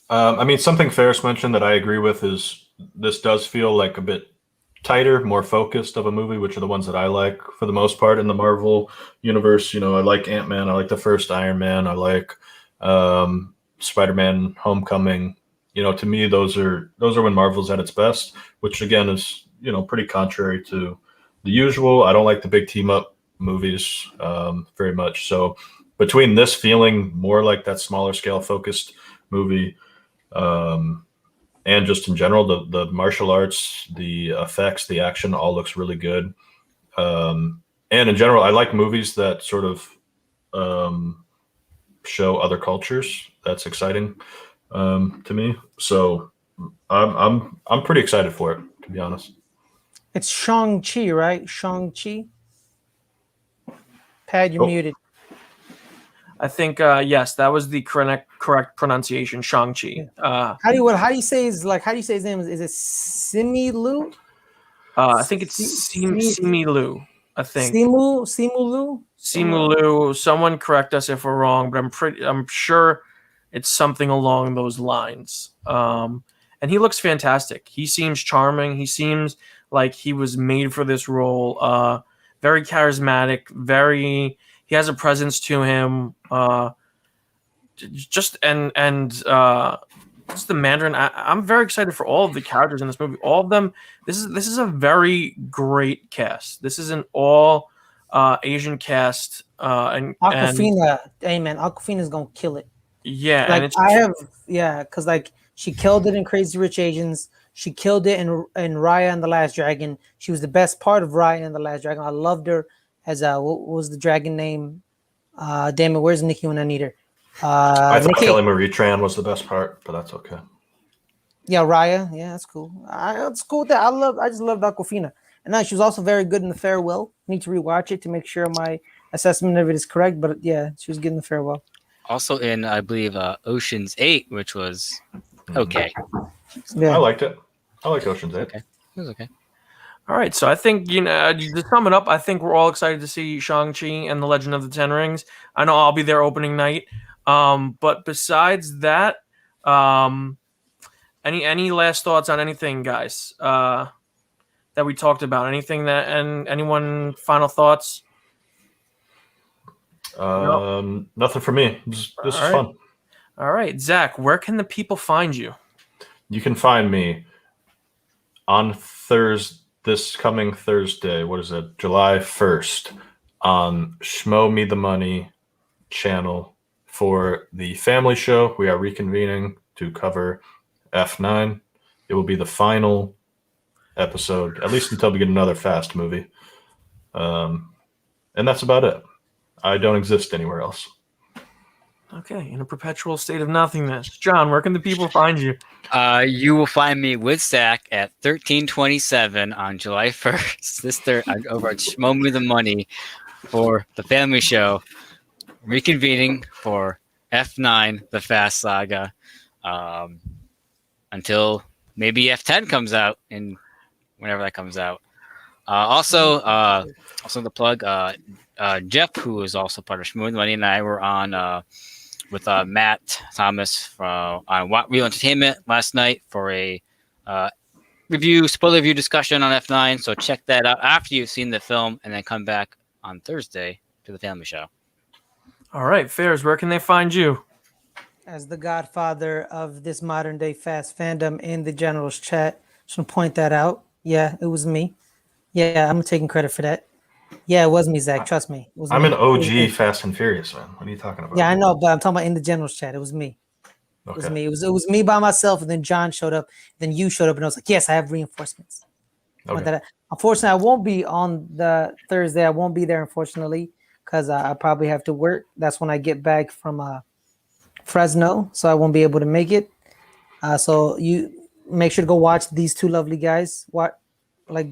I mean, something Ferris mentioned that I agree with is this does feel like a bit tighter, more focused of a movie, which are the ones that I like for the most part in the Marvel universe. You know, I like Ant-Man, I like the first Iron Man, I like Spider-Man Homecoming. You know, to me, those are when Marvel's at its best, which again is, you know, pretty contrary to the usual. I don't like the big team up movies very much. So between this feeling more like that smaller scale focused movie, and just in general, the martial arts, the effects, the action all looks really good. And in general, I like movies that sort of show other cultures. That's exciting to me. So I'm pretty excited for it, to be honest. It's Shang-Chi, right? Shang-Chi. Pat, you're Oh. muted. I think yes, that was the correct pronunciation, Shang-Chi. How do you say his name? Is it Simu? I think it's Simu Liu. I think Simu Lu? Simu Liu. Someone correct us if we're wrong, but I'm sure it's something along those lines. And he looks fantastic. He seems charming. He seems like he was made for this role. Very charismatic. He has a presence to him. Just the Mandarin. I'm very excited for all of the characters in this movie. All of them. This is a very great cast. This is an all Asian cast. And Awkwafina. Hey man, Awkwafina's gonna kill it. yeah, Like and it's because like she killed it in Crazy Rich Asians. She killed it in Raya and the Last Dragon. She was the best part of Raya and the Last Dragon. I loved her as what was the dragon name? Damn it, where's Nikki when I need her? I thought Nikki. Kelly Marie Tran was the best part, but that's okay. Yeah, Raya. Yeah, that's cool. That's cool with that. I just loved Aquafina. And now she was also very good in the Farewell. I need to rewatch it to make sure my assessment of it is correct. But yeah, she was good in the Farewell. Also in, I believe, Ocean's 8, which was okay. Yeah. I liked it. I like Ocean's 8. Okay. It was okay. all right. So I think to sum it up, I think we're all excited to see Shang-Chi and the Legend of the Ten Rings. I know I'll be there opening night. But besides that, any last thoughts on anything, guys? That we talked about? Anything and anyone final thoughts? Nothing for me. This is right. fun. All right, Zach, where can the people find you? You can find me on this coming Thursday. What is it? July 1st on Schmo Me the Money channel for the family show. We are reconvening to cover F9. It will be the final episode, at least until we get another Fast movie. And that's about it. I don't exist anywhere else. Okay, in a perpetual state of nothingness. John, where can the people find you? You will find me with Zach at 1327 on July 1st. Over at Schmo Me the Money for the family show. Reconvening for F9, the Fast Saga, until maybe F10 comes out in whenever that comes out. Also the plug, Jeff, who is also part of Schmo Money, and I were on with Matt Thomas on What Real Entertainment last night for a spoiler review discussion on F9. So check that out after you've seen the film, and then come back on Thursday to the family show. All right, Fairs, where can they find you? As the godfather of this modern day fast fandom in the general's chat, just want to point that out. Yeah, it was me. Yeah, I'm taking credit for that. Yeah, it was me, Zach. Trust me. It was I'm me. an OG Fast and Furious fan. What are you talking about? Yeah, I know, but I'm talking about in the general's chat. It was me. Okay. It was me. It was me by myself, and then John showed up. Then you showed up, and I was like, yes, I have reinforcements. Okay. Unfortunately, I won't be on the Thursday. I won't be there, unfortunately, because I probably have to work. That's when I get back from Fresno, so I won't be able to make it. So you make sure to go watch these two lovely guys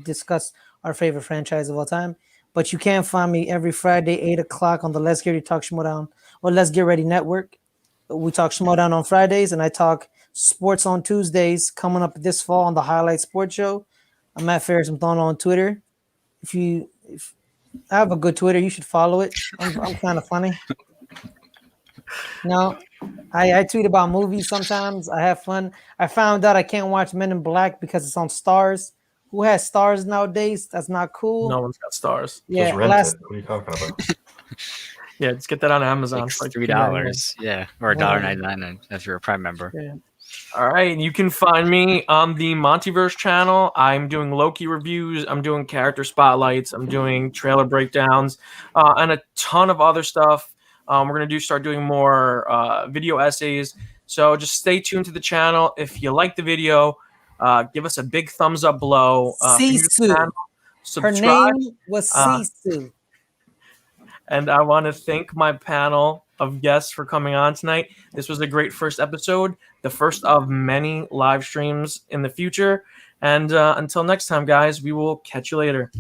discuss our favorite franchise of all time. But you can find me every Friday, 8 o'clock on the Let's Get Ready Talk Schmodown or Let's Get Ready Network. We talk Schmodown on Fridays, and I talk sports on Tuesdays. Coming up this fall on the Highlight Sports Show. I'm at Ferris Mthon on Twitter. If I have a good Twitter. You should follow it. I'm kind of funny. No, I tweet about movies sometimes. I have fun. I found out I can't watch Men in Black because it's on Stars. Who has Stars nowadays? That's not cool. No one's got stars. Yeah, Just rent last it. What are you talking about? Yeah, just get that on Amazon. Like for like $3, yeah, or Whatever. $1.99 if you're a Prime member. Yeah. All right, you can find me on the MontyVerse channel. I'm doing Loki reviews, I'm doing character spotlights, I'm doing trailer breakdowns, and a ton of other stuff. We're gonna start doing more video essays. So just stay tuned to the channel. If you like the video, give us a big thumbs up below. If you're new to the Sisu. channel, Her subscribe. name was Uh, Sisu. And I want to thank my panel of guests for coming on tonight. This was a great first episode, the first of many live streams in the future. And until next time, guys, we will catch you later.